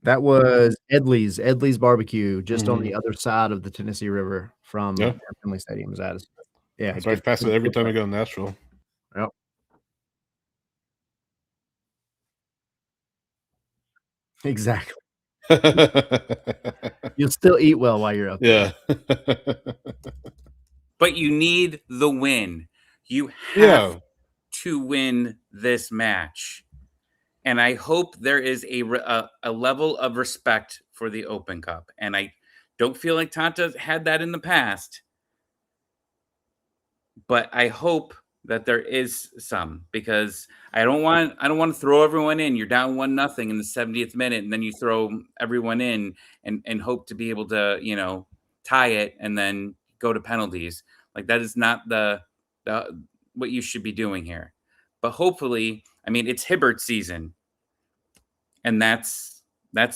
S2: That was Edley's Barbecue, just on the other side of the Tennessee River from Finley Stadium. Yeah,
S1: I drive past it every time I go to Nashville.
S2: Yep. Exactly. You'll still eat well while you're up there.
S1: Yeah.
S5: But you need the win. You have to win this match. And I hope there is a level of respect for the Open Cup. And I don't feel like Tata had that in the past. But I hope that there is some, because I don't want to throw everyone in. You're down 1-0 in the 70th minute, and then you throw everyone in and hope to be able to, you know, tie it and then go to penalties. Like, that is not the what you should be doing here. But hopefully, I mean, it's Hibbert season, and that's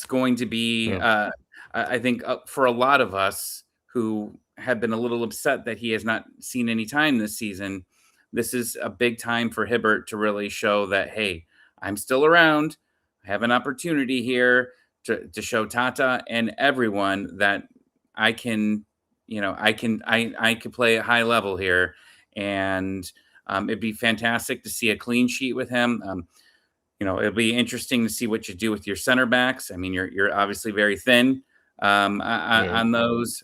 S5: going to be I think for a lot of us who have been a little upset that he has not seen any time this season, this is a big time for Hibbert to really show that, hey, I'm still around. I have an opportunity here to show Tata and everyone that I can, you know, I can play at high level here. And it'd be fantastic to see a clean sheet with him. You know, it'll be interesting to see what you do with your center backs. I mean, you're obviously very thin on those.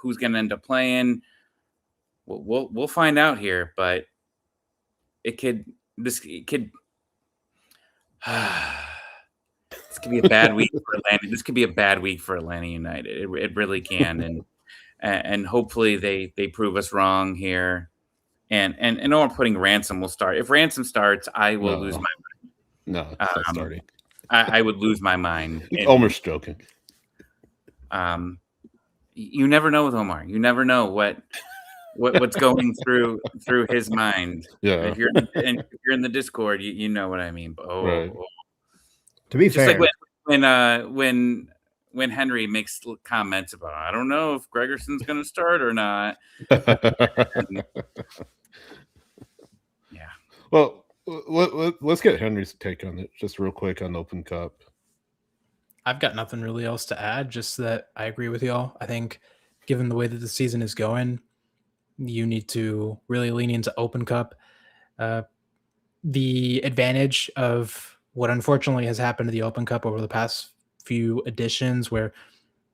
S5: Who's going to end up playing? We'll find out here, but this could be a bad week for Atlanta. This could be a bad week for Atlanta United. It really can, and hopefully they prove us wrong here. And no, putting Ransom will start. If Ransom starts, I will lose my mind.
S1: No, it's not starting.
S5: I would lose my mind.
S1: Omar's joking.
S5: You never know with Omar. You never know what's going through his mind.
S1: Yeah.
S5: If you're in the Discord, you know what I mean. But,
S1: Right.
S2: To be fair,
S5: like when Henry makes comments about, I don't know if Gregerson's going to start or not. Yeah.
S1: Well, let's get Henry's take on it just real quick on Open Cup.
S3: I've got nothing really else to add, just that I agree with y'all. I think given the way that the season is going, you need to really lean into Open Cup. The advantage of what unfortunately has happened to the Open Cup over the past few editions, where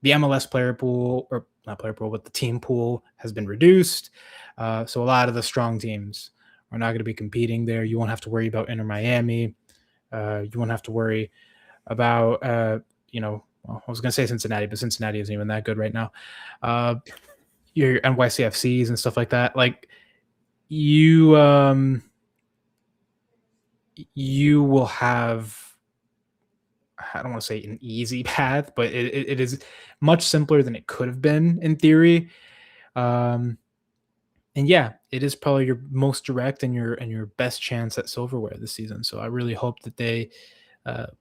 S3: the MLS player pool, or not player pool, but the team pool has been reduced. So a lot of the strong teams are not going to be competing there. You won't have to worry about Inter Miami. You won't have to worry about, I was going to say Cincinnati, but Cincinnati isn't even that good right now. Your NYCFCs and stuff like that. Like, you will have, I don't want to say an easy path, but it is much simpler than it could have been in theory. And yeah, it is probably your most direct and your best chance at silverware this season. So I really hope that they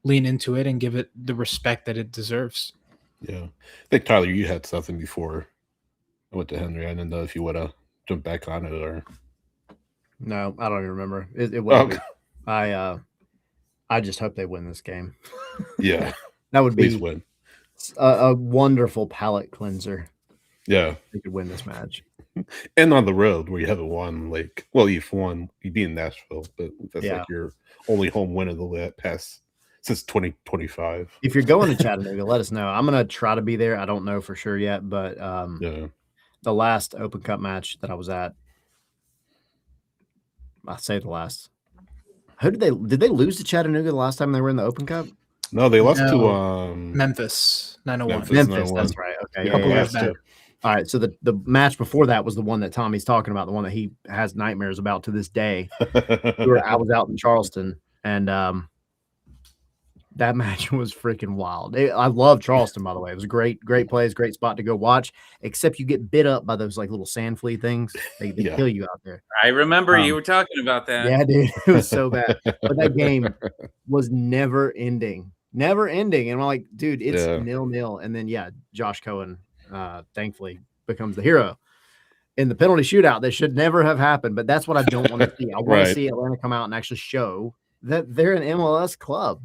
S3: lean into it and give it the respect that it deserves.
S1: Yeah. I think, Tyler, you had something before I went to Henry. I didn't know if you would have jumped back on it or.
S2: No, I don't even remember. It wasn't. I just hope they win this game.
S1: Yeah.
S2: That would
S1: Please
S2: be
S1: win.
S2: a wonderful palate cleanser.
S1: Yeah.
S2: They could win this match.
S1: And on the road where you haven't won, like, well, you've won, you'd be in Nashville, but that's like your only home win of the past since 2025.
S2: If you're going to Chattanooga, let us know. I'm going to try to be there. I don't know for sure yet, but the last Open Cup match that I was at, I say the last. Who did they lose to Chattanooga the last time they were in the Open Cup?
S1: No, they lost to
S3: Memphis 901.
S2: Memphis, that's right. Okay.
S3: Yeah.
S2: All right. So the match before that was the one that Tommy's talking about, the one that he has nightmares about to this day. I was out in Charleston, and that match was freaking wild. I love Charleston, by the way. It was a great place, great spot to go watch, except you get bit up by those like little sand flea things. They kill you out there.
S5: I remember you were talking about that.
S2: Yeah, dude. It was so bad. But that game was never ending. And I'm like, dude, it's 0-0. And then, Josh Cohen, thankfully, becomes the hero. In the penalty shootout, that should never have happened. But that's what I don't want to see. I want to see Atlanta come out and actually show that they're an MLS club.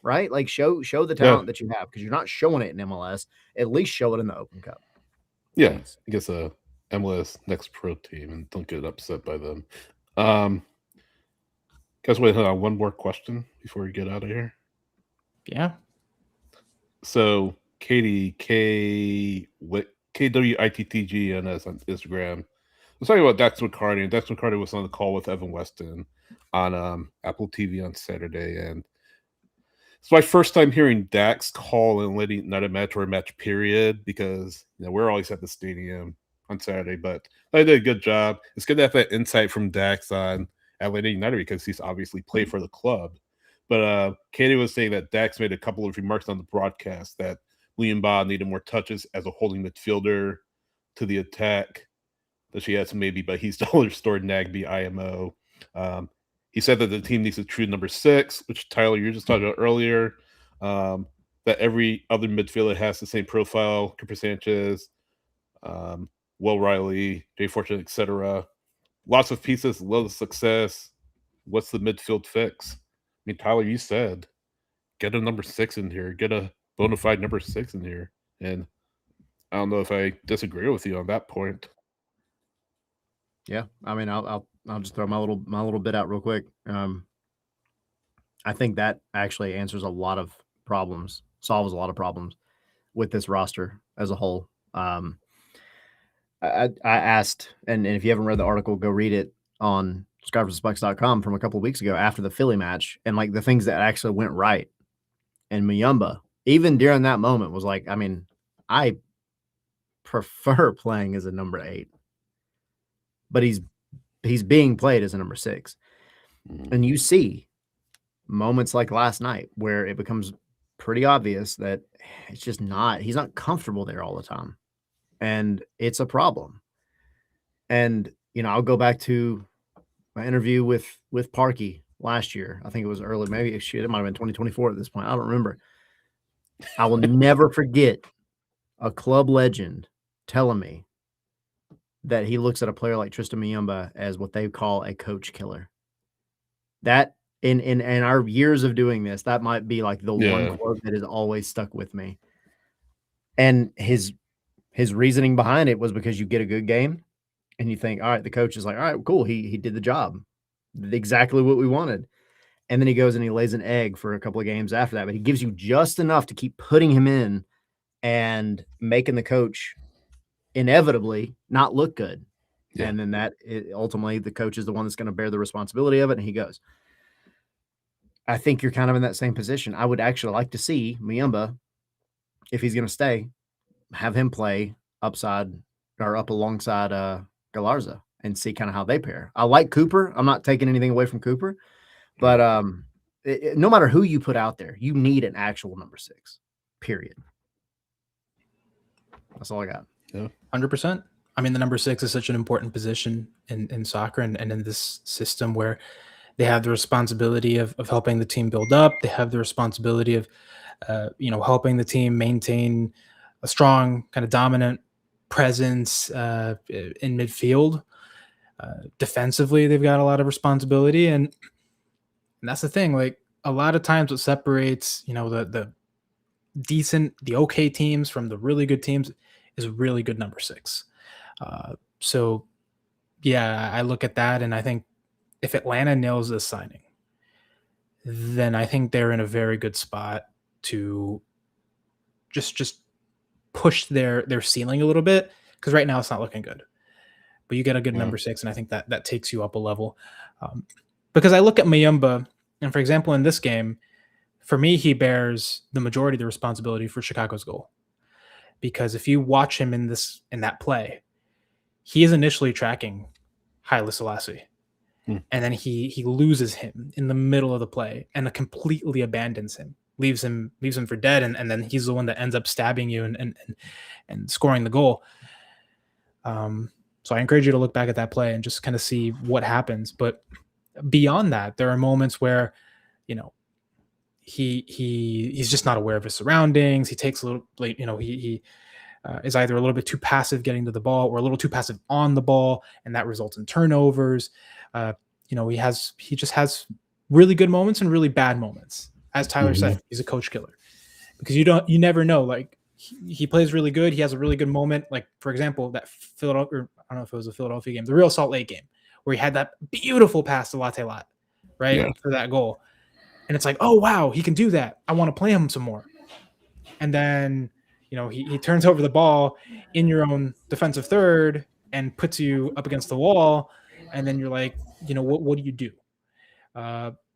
S2: Right? Like show the talent that you have, because you're not showing it in MLS. At least show it in the Open Cup.
S1: Yeah, I guess a MLS next pro team, and don't get upset by them. Guys, wait, hold on. One more question before we get out of here.
S3: Yeah.
S1: So Katie KWITTGNS on Instagram. I was talking about Dax McCarty, and Dax McCarty was on the call with Evan Weston on Apple TV on Saturday, and it's my first time hearing Dax call and letting not a match or a match period, because we're always at the stadium on Saturday, but they did a good job. It's good to have that insight from Dax on Atlanta United because he's obviously played for the club. But Katie was saying that Dax made a couple of remarks on the broadcast that William Ba needed more touches as a holding midfielder to the attack. That she has maybe, but he's still restored Nagby IMO. He said that the team needs a true number 6, which Tyler, you were just talking about earlier. That every other midfielder has the same profile, Cooper Sanchez, Will Riley, Jay Fortune, etc. Lots of pieces, lots of success. What's the midfield fix? I mean, Tyler, you said get a number 6 in here, get a bona fide number 6 in here, and I don't know if I disagree with you on that point.
S2: Yeah, I mean, I'll just throw my little bit out real quick. I think that actually answers a lot of problems, solves a lot of problems with this roster as a whole. I asked, and if you haven't read the article, go read it on SkyVersusBucks.com from a couple of weeks ago after the Philly match, and like the things that actually went right. And Muyumba, even during that moment, was like, I mean, I prefer playing as a number 8, but he's being played as a number 6. And you see moments like last night where it becomes pretty obvious that it's just he's not comfortable there all the time. And it's a problem. And, you know, I'll go back to my interview with Parkey last year. I think it was early, maybe it might have been 2024 at this point. I don't remember. I will never forget a club legend telling me that he looks at a player like Tristan Muyumba as what they call a coach killer. That in our years of doing this, that might be like the one quote that has always stuck with me. And his reasoning behind it was because you get a good game and you think, all right, the coach is like, all right, cool. He did the job. Did exactly what we wanted. And then he goes and he lays an egg for a couple of games after that, but he gives you just enough to keep putting him in and making the coach inevitably not look good. Yeah. And then ultimately the coach is the one that's going to bear the responsibility of it. And he goes, I think you're kind of in that same position. I would actually like to see Muyumba, if he's going to stay, have him play upside or up alongside Galarza and see kind of how they pair. I like Cooper. I'm not taking anything away from Cooper, but no matter who you put out there, you need an actual number 6, period. That's all I got.
S3: Yeah. 100%. I mean, the number 6 is such an important position in soccer and in this system where they have the responsibility of helping the team build up. They have the responsibility of, helping the team maintain a strong kind of dominant presence in midfield. Defensively, they've got a lot of responsibility. And that's the thing. Like a lot of times what separates, the okay teams from the really good teams is a really good number 6. So yeah, I look at that and I think if Atlanta nails this signing, then I think they're in a very good spot to just push their ceiling a little bit, because right now it's not looking good. But you get a good number 6, and I think that takes you up a level. Because I look at Muyumba, and for example, in this game, for me, he bears the majority of the responsibility for Chicago's goal. Because if you watch him in that play, he is initially tracking Haile Selassie. And then he loses him in the middle of the play and completely abandons him, leaves him for dead, and then he's the one that ends up stabbing you and scoring the goal. So I encourage you to look back at that play and just kind of see what happens. But beyond that, there are moments where, he's just not aware of his surroundings. He takes a little, he is either a little bit too passive getting to the ball or a little too passive on the ball, and that results in turnovers. He just has really good moments and really bad moments. As Tyler said, he's a coach killer because you never know. Like he plays really good. He has a really good moment. Like for example, that Philadelphia, I don't know if it was a Philadelphia game, the Real Salt Lake game, where he had that beautiful pass to Latte Lat, right, for that goal. And it's like, oh wow, he can do that. I want to play him some more. And then he turns over the ball in your own defensive third and puts you up against the wall. And then you're like, what do you do?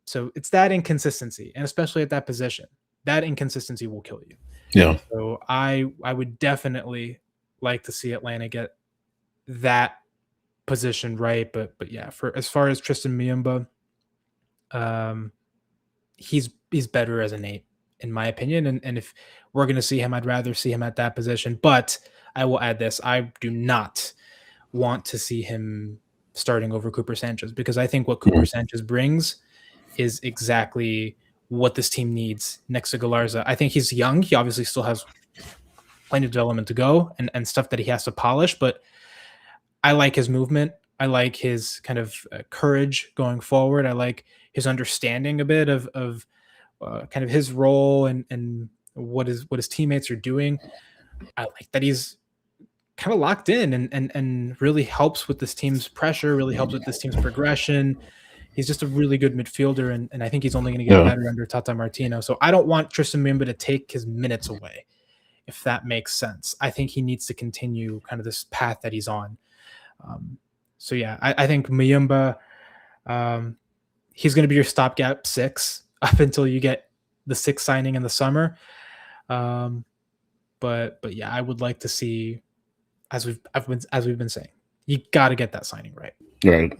S3: So it's that inconsistency, and especially at that position, that inconsistency will kill you.
S1: Yeah.
S3: So I would definitely like to see Atlanta get that position right. But yeah, for as far as Tristan Miyamba, he's better as an 8 in my opinion. And if we're gonna see him, I'd rather see him at that position. But I will add this: I do not want to see him starting over Cooper Sanchez, because I think what Cooper Sanchez brings is exactly what this team needs next to Galarza. I think he's young. He obviously still has plenty of development to go and stuff that he has to polish, but I like his movement. I like his kind of courage going forward. I like his understanding a bit of kind of his role and what his teammates are doing. I like that he's kind of locked in and really helps with this team's pressure, really helps with this team's progression. He's just a really good midfielder, and I think he's only going to get better under Tata Martino. So I don't want Tristan Miyamba to take his minutes away, if that makes sense. I think he needs to continue kind of this path that he's on. So yeah, I think Miyamba, he's going to be your stopgap 6 up until you get the 6th signing in the summer. But yeah, I would like to see, as we've been saying, you got to get that signing right.
S1: Right.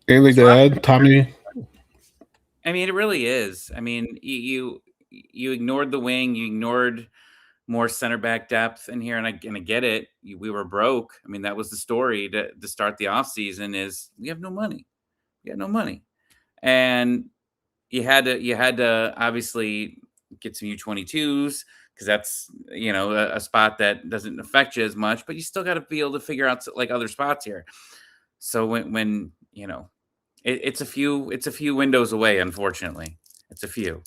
S1: Anything to add, Tommy?
S5: I mean, it really is. I mean, you ignored the wing, you ignored more center back depth in here, and I get it. We were broke. I mean, that was the story to start the offseason, is we have no money. We got no money. And you had to obviously get some U22s, because that's, a spot that doesn't affect you as much, but you still got to be able to figure out like other spots here. So when it's a few windows away, unfortunately. It's a few.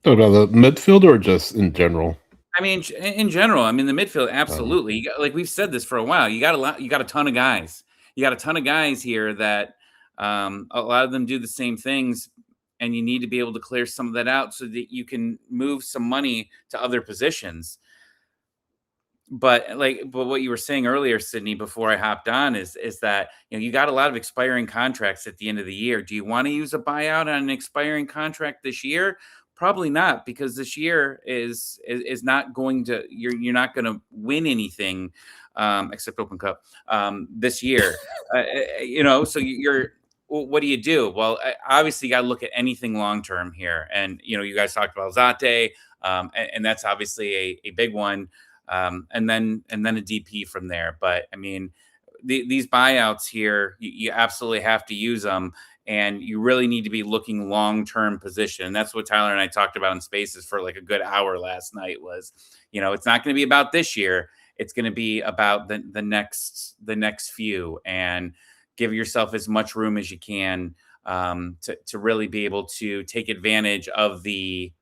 S1: About the midfield or just in general?
S5: I mean, in general, I mean, the midfield, absolutely. You got, like we've said this for a while, you got a ton of guys. You got a ton of guys here that a lot of them do the same things, and you need to be able to clear some of that out so that you can move some money to other positions. But what you were saying earlier, Sydney, before I hopped on, is that you got a lot of expiring contracts at the end of the year. Do you want to use a buyout on an expiring contract this year? Probably not, because this year is not going to, you're not going to win anything except Open Cup this year. So what do you do? Well, obviously you got to look at anything long term here, and you guys talked about Zate, and that's obviously a big one, and then a DP from there. But I mean, these buyouts here, you absolutely have to use them. And you really need to be looking long-term position. And that's what Tyler and I talked about in Spaces for like a good hour last night was, it's not going to be about this year. It's going to be about the next few, and give yourself as much room as you can to really be able to take advantage of the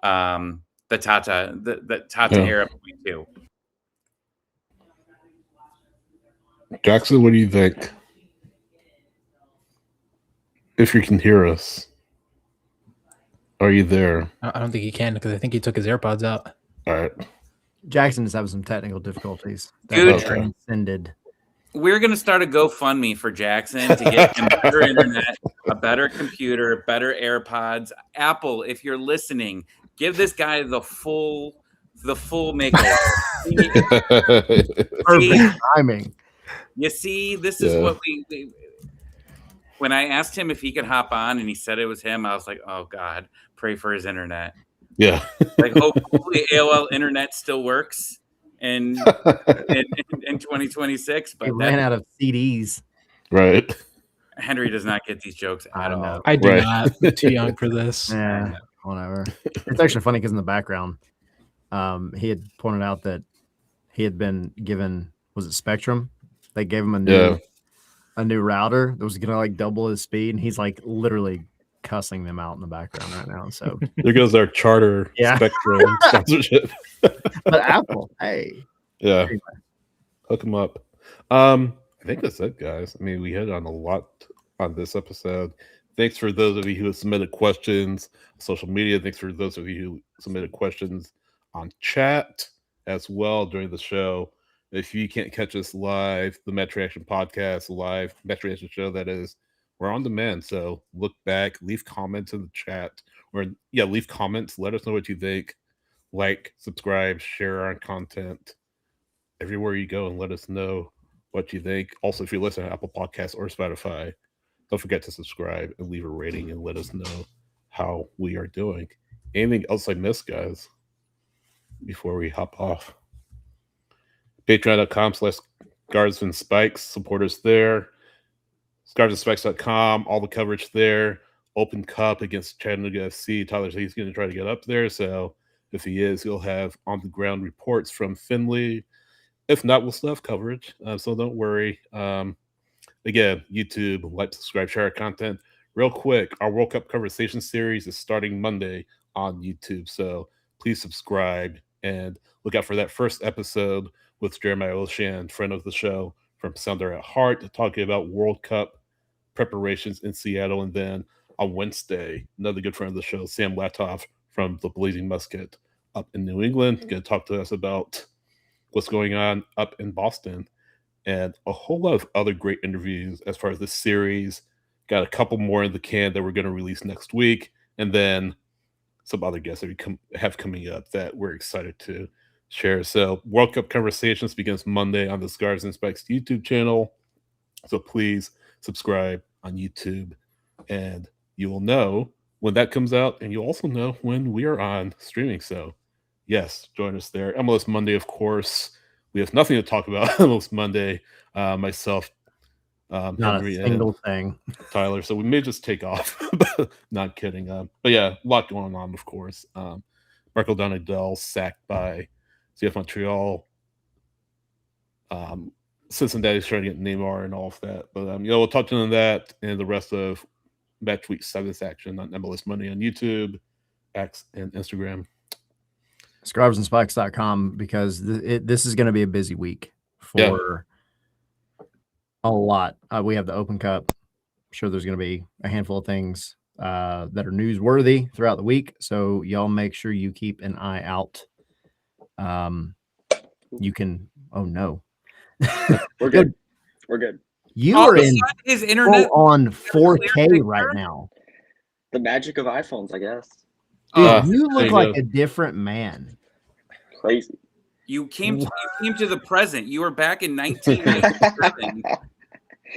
S5: Tata era point too.
S1: Jackson, what do you think? If you can hear us, are you there?
S3: I don't think he can, because I think he took his AirPods out.
S1: All right.
S2: Jackson is having some technical difficulties.
S5: Dude,
S2: transcended.
S5: We're going to start a GoFundMe for Jackson to get him better internet, a better computer, better AirPods. Apple, if you're listening, give this guy the full makeover.
S2: Perfect timing.
S5: You see, this is what we when I asked him if he could hop on and he said it was him, I was like, oh God, pray for his internet.
S1: Yeah.
S5: Like hopefully AOL internet still works in 2026. But
S2: he ran out of CDs.
S1: Right.
S5: Henry does not get these jokes at all.
S3: I do not. I'm too young for this.
S2: Yeah, whatever. It's actually funny because in the background, he had pointed out that he had been given, was it Spectrum? They gave him a new router that was gonna like double his speed, and he's like literally cussing them out in the background right now. So
S1: there goes our Charter Spectrum sponsorship.
S2: But Apple, hey,
S1: anyway. Hook them up. I think that's it, guys. I mean, we hit on a lot on this episode. Thanks for those of you who have submitted questions on social media. Thanks for those of you who submitted questions on chat as well during the show. If you can't catch us live, the Match Reaction podcast, live Match Reaction show, that is, we're on demand. So look back, leave comments in the chat, or leave comments. Let us know what you think. like, subscribe, share our content everywhere you go, and let us know what you think. Also, if you listen to Apple Podcasts or Spotify, don't forget to subscribe and leave a rating and let us know how we are doing. Anything else I missed, guys, before we hop off? Patreon.com/Scarves and Spikes. Support us there. ScarvesandSpikes.com. All the coverage there. Open Cup against Chattanooga FC. Tyler said he's going to try to get up there. So if he is, he'll have on-the-ground reports from Findlay. If not, we'll still have coverage. So don't worry. Again, YouTube, like, subscribe, share our content. Real quick, our World Cup Conversation series is starting Monday on YouTube. So please subscribe and look out for that first episode with Jeremiah Oshan, friend of the show from Sounder at Heart, talking about World Cup preparations in Seattle. And then on Wednesday, another good friend of the show, Sam Latoff from the Blazing Musket up in New England, going to talk to us about what's going on up in Boston. And a whole lot of other great interviews as far as this series. Got a couple more in the can that we're going to release next week. And then some other guests that we have coming up that we're excited to share. So World Cup Conversations begins Monday on the Scarves and Spikes YouTube channel. So please subscribe on YouTube and you will know when that comes out. And you'll also know when we are on streaming. So yes, join us there. MLS Monday, of course. We have nothing to talk about MLS Monday. Myself,
S2: Not
S1: Henry,
S2: a single thing.
S1: Tyler. So we may just take off. Not kidding. But yeah, a lot going on, of course. Marco Donadell sacked by CF Montreal. Cincinnati's trying to get Neymar and all of that. But we'll touch on that and the rest of Match Week 7's action on MLS Monday on YouTube, X, and Instagram.
S2: ScarvesandSpikes.com, because this is going to be a busy week for a lot. We have the Open Cup. I'm sure there's going to be a handful of things that are newsworthy throughout the week. So y'all make sure you keep an eye out. You can. Oh no,
S4: We're good. We're good.
S2: You are in
S5: his internet
S2: on 4K right now.
S4: The magic of iPhones, I guess.
S2: Dude, you look like a different man.
S4: Crazy.
S5: You came to the present. You were back in 1997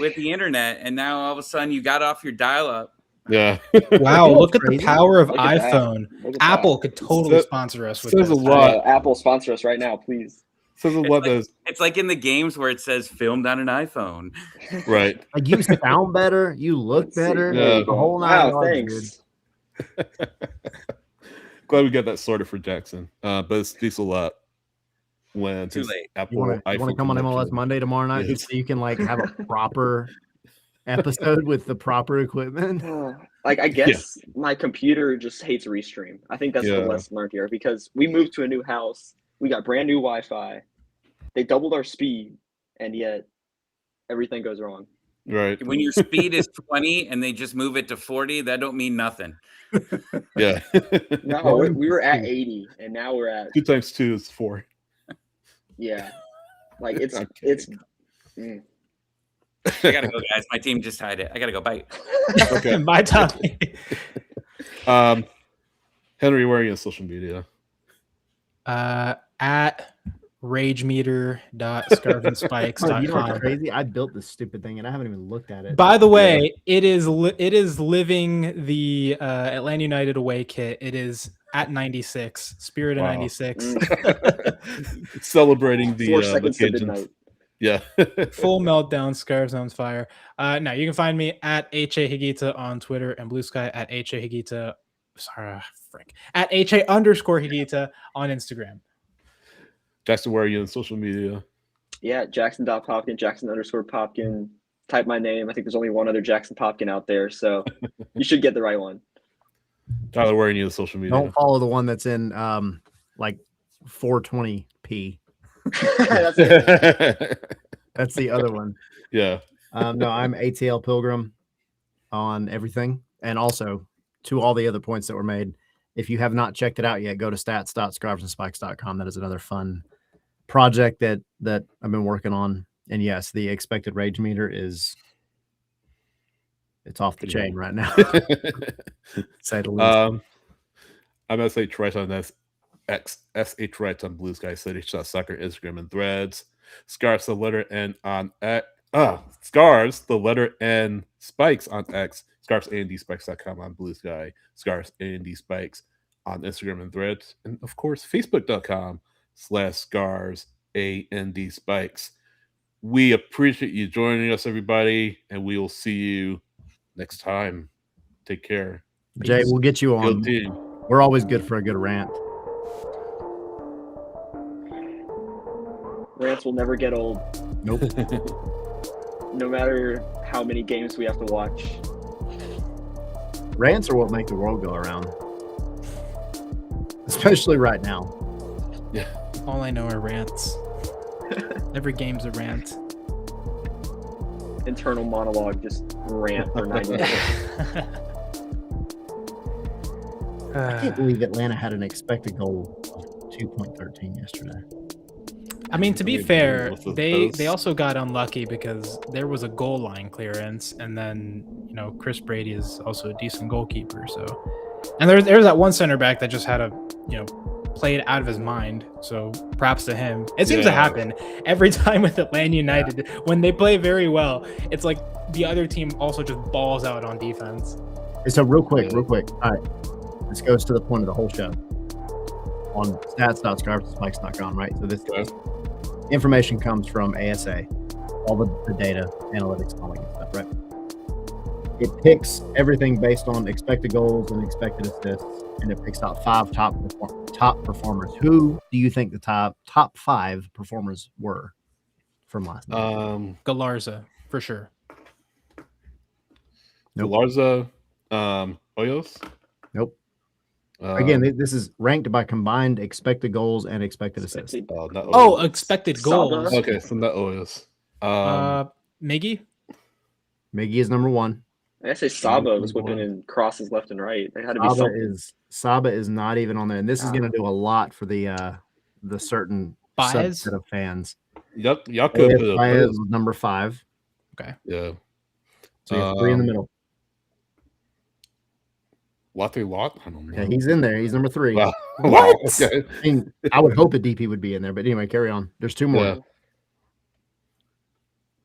S5: with the internet, and now all of a sudden you got off your dial-up.
S1: Yeah.
S3: Wow, look at the
S2: Crazy.
S3: power of
S4: Look at that.
S3: iPhone.
S4: Look at
S3: Apple
S4: that.
S3: could totally
S1: Says-
S3: sponsor us with
S1: says
S3: this.
S1: a lot.
S4: Apple sponsor us right now, please.
S1: Says a lot.
S5: It's like in the games where it says filmed on an iPhone.
S1: Right.
S2: Like, you sound better, you look
S4: Let's see.
S2: better.
S1: Yeah.
S2: The whole nine
S4: Wow,
S2: yards, dude.
S4: thanks.
S1: Glad we got that sorted for Jackson. But it speaks a lot when
S5: Too
S1: his
S5: late.
S1: Apple
S2: You want to
S1: iPhone
S2: come on MLS
S1: connection-
S2: Monday tomorrow night
S1: Yes.
S2: so you can like have a proper episode with the proper equipment?
S4: Like, I guess my computer just hates Restream. I think that's the
S1: Yeah.
S4: lesson learned here, because we moved to a new house. We got brand new Wi-Fi. They doubled our speed, and yet everything goes wrong.
S1: Right.
S5: When your speed is 20 and they just move it to 40, that don't mean nothing.
S1: Yeah.
S4: No, we were at 80, and now we're at
S1: 2 times 2 is 4.
S4: yeah. Like it's
S1: I'm
S4: it's.
S1: kidding.
S5: I gotta go, guys. My team just tied it. I gotta go. Bye.
S1: Okay.
S3: My time.
S1: Henry, where are you on social media?
S3: At
S2: Oh, you know what's
S3: ragemeter.scarvandspikes.com.
S2: crazy? I built this stupid thing and I haven't even looked at it.
S3: By the way, it is living the Atlanta United away kit. It is at 96, Spirit of
S1: Wow.
S3: 96.
S1: Celebrating the
S4: 4 seconds to
S1: occasions.
S4: midnight.
S1: Yeah.
S3: Full meltdown, Scarves on fire. Now you can find me at HA Higita on Twitter and Blue Sky at HA Higita. Sorry, at HA_Higita on Instagram.
S1: Jackson, where are you on social media?
S4: Yeah, Jackson.Popkin, Jackson_Popkin. Type my name. I think there's only one other Jackson Popkin out there, so you should get the right one.
S1: Tyler, where are you on social media?
S2: Don't follow the one that's in like 420p.
S4: That's it.
S2: That's the other one.
S1: Yeah.
S2: No, I'm ATL Pilgrim on everything. And also, to all the other points that were made, if you have not checked it out yet, go to stats.scarvesandspikes.com. That is another fun project that I've been working on. And yes, the expected rage meter it's off the chain right now. Say the least.
S1: I'm gonna say twice on this. X SH Rights on Blue Sky City Soccer, Instagram, and Threads. Scars the letter N on X. Scars the letter N Spikes on X. ScarsAndspikes.com on Blue Sky. ScarsAndspikes on Instagram and Threads, and of course Facebook.com/ScarsAndspikes. We appreciate you joining us, everybody, and we will see you next time. Take care.
S2: Jay, we'll get you on.
S1: Guilty.
S2: We're always good for a good rant.
S4: Rants will never get old,
S2: Nope.
S4: no matter how many games we have to watch.
S2: Rants are what make the world go around. Especially right now.
S3: All I know are rants. Every game's a rant.
S4: Internal monologue, just rant for 90 minutes.
S2: I can't believe Atlanta had an expected goal of 2.13 yesterday.
S3: I mean, to be
S1: Maybe
S3: fair,
S1: with the
S3: they
S1: post.
S3: also got unlucky because there was a goal line clearance, and then Chris Brady is also a decent goalkeeper. So, and there's that one center back that just had a played out of his mind. So props to him. It seems to
S1: Yeah.
S3: happen every time with Atlanta United when they play very well. It's like the other team also just balls out on defense.
S2: Hey, so real quick. All right. This goes to the point of the whole show. On stats.scarsandspikes.com, right? So this information comes from ASA, all the data, analytics, all that stuff, right? It picks everything based on expected goals and expected assists, and it picks out 5 top performers. Who do you think the top 5 performers were from last night?
S3: Galarza, for sure.
S2: Nope.
S1: Larza, Hoyos.
S2: Nope. Again, this is ranked by combined expected goals and expected assists.
S1: not
S3: Oh,
S1: Hoyos.
S3: expected
S4: Saba.
S3: goals.
S1: Okay, so not Hoyos.
S3: Miggy?
S2: Miggy is number 1.
S4: I say Saba was whipping in crosses left and right. There had to be something.
S2: Saba is not even on there, and this is going to do a lot the certain
S3: Baez?
S2: subset of fans.
S1: Y'all could put
S2: Baez was number 5,
S1: yeah.
S2: so you have 3 in the middle.
S1: Latte Lot? I don't know.
S2: Yeah, he's in there. He's number 3.
S1: Wow.
S3: What?
S1: Okay.
S2: I mean, I would hope a DP would be in there, but anyway, carry on. There's 2 more.
S1: Yeah.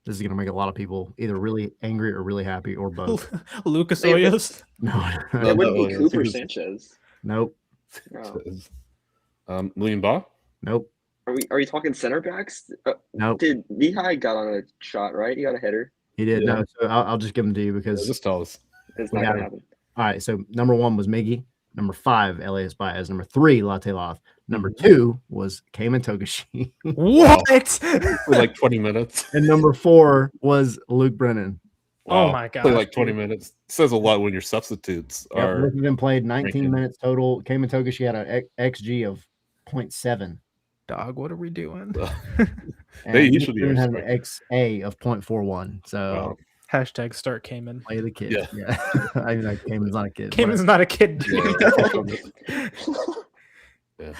S2: This is going to make a lot of people either really angry or really happy or both.
S3: Lucas
S4: Hey,
S3: Hoyos?
S2: No,
S4: It wouldn't be
S1: no,
S4: Cooper
S1: it's-
S4: Sanchez.
S2: nope,
S4: No.
S1: William Baugh?
S2: nope,
S4: Are we talking center backs?
S2: nope.
S4: Did Mihai got on a shot, right? He got a header.
S2: He did.
S1: Yeah.
S2: No, so I'll just give them to you because
S1: Just tell us.
S4: It's
S2: We
S4: not
S2: got
S4: gonna
S2: it.
S4: happen.
S2: all right. So number 1 was Miggy. Number 5, Elias Baez. Number 3, Latte Loth. Number 2 was Cayman Togashi.
S3: What?
S1: For like 20 minutes.
S2: And number 4 was Luke Brennan.
S3: Oh my
S1: For
S3: gosh,
S1: like 20 minutes. Says a lot when your substitutes
S2: Yep,
S1: are.
S2: both of them played 19
S1: ranking.
S2: minutes total. Cayman Togashi had an XG of 0.7.
S3: Dog, what are we doing?
S2: And
S1: Hey, he
S2: Luke
S1: should be
S2: Brennan had an
S1: respected.
S2: XA of 0.41. So
S1: Wow.
S3: Hashtag start Cayman.
S2: play the kid.
S1: Yeah.
S2: Yeah. I mean, like, Cayman's not a kid.
S3: Cayman's not a kid.
S1: Yeah. Yeah.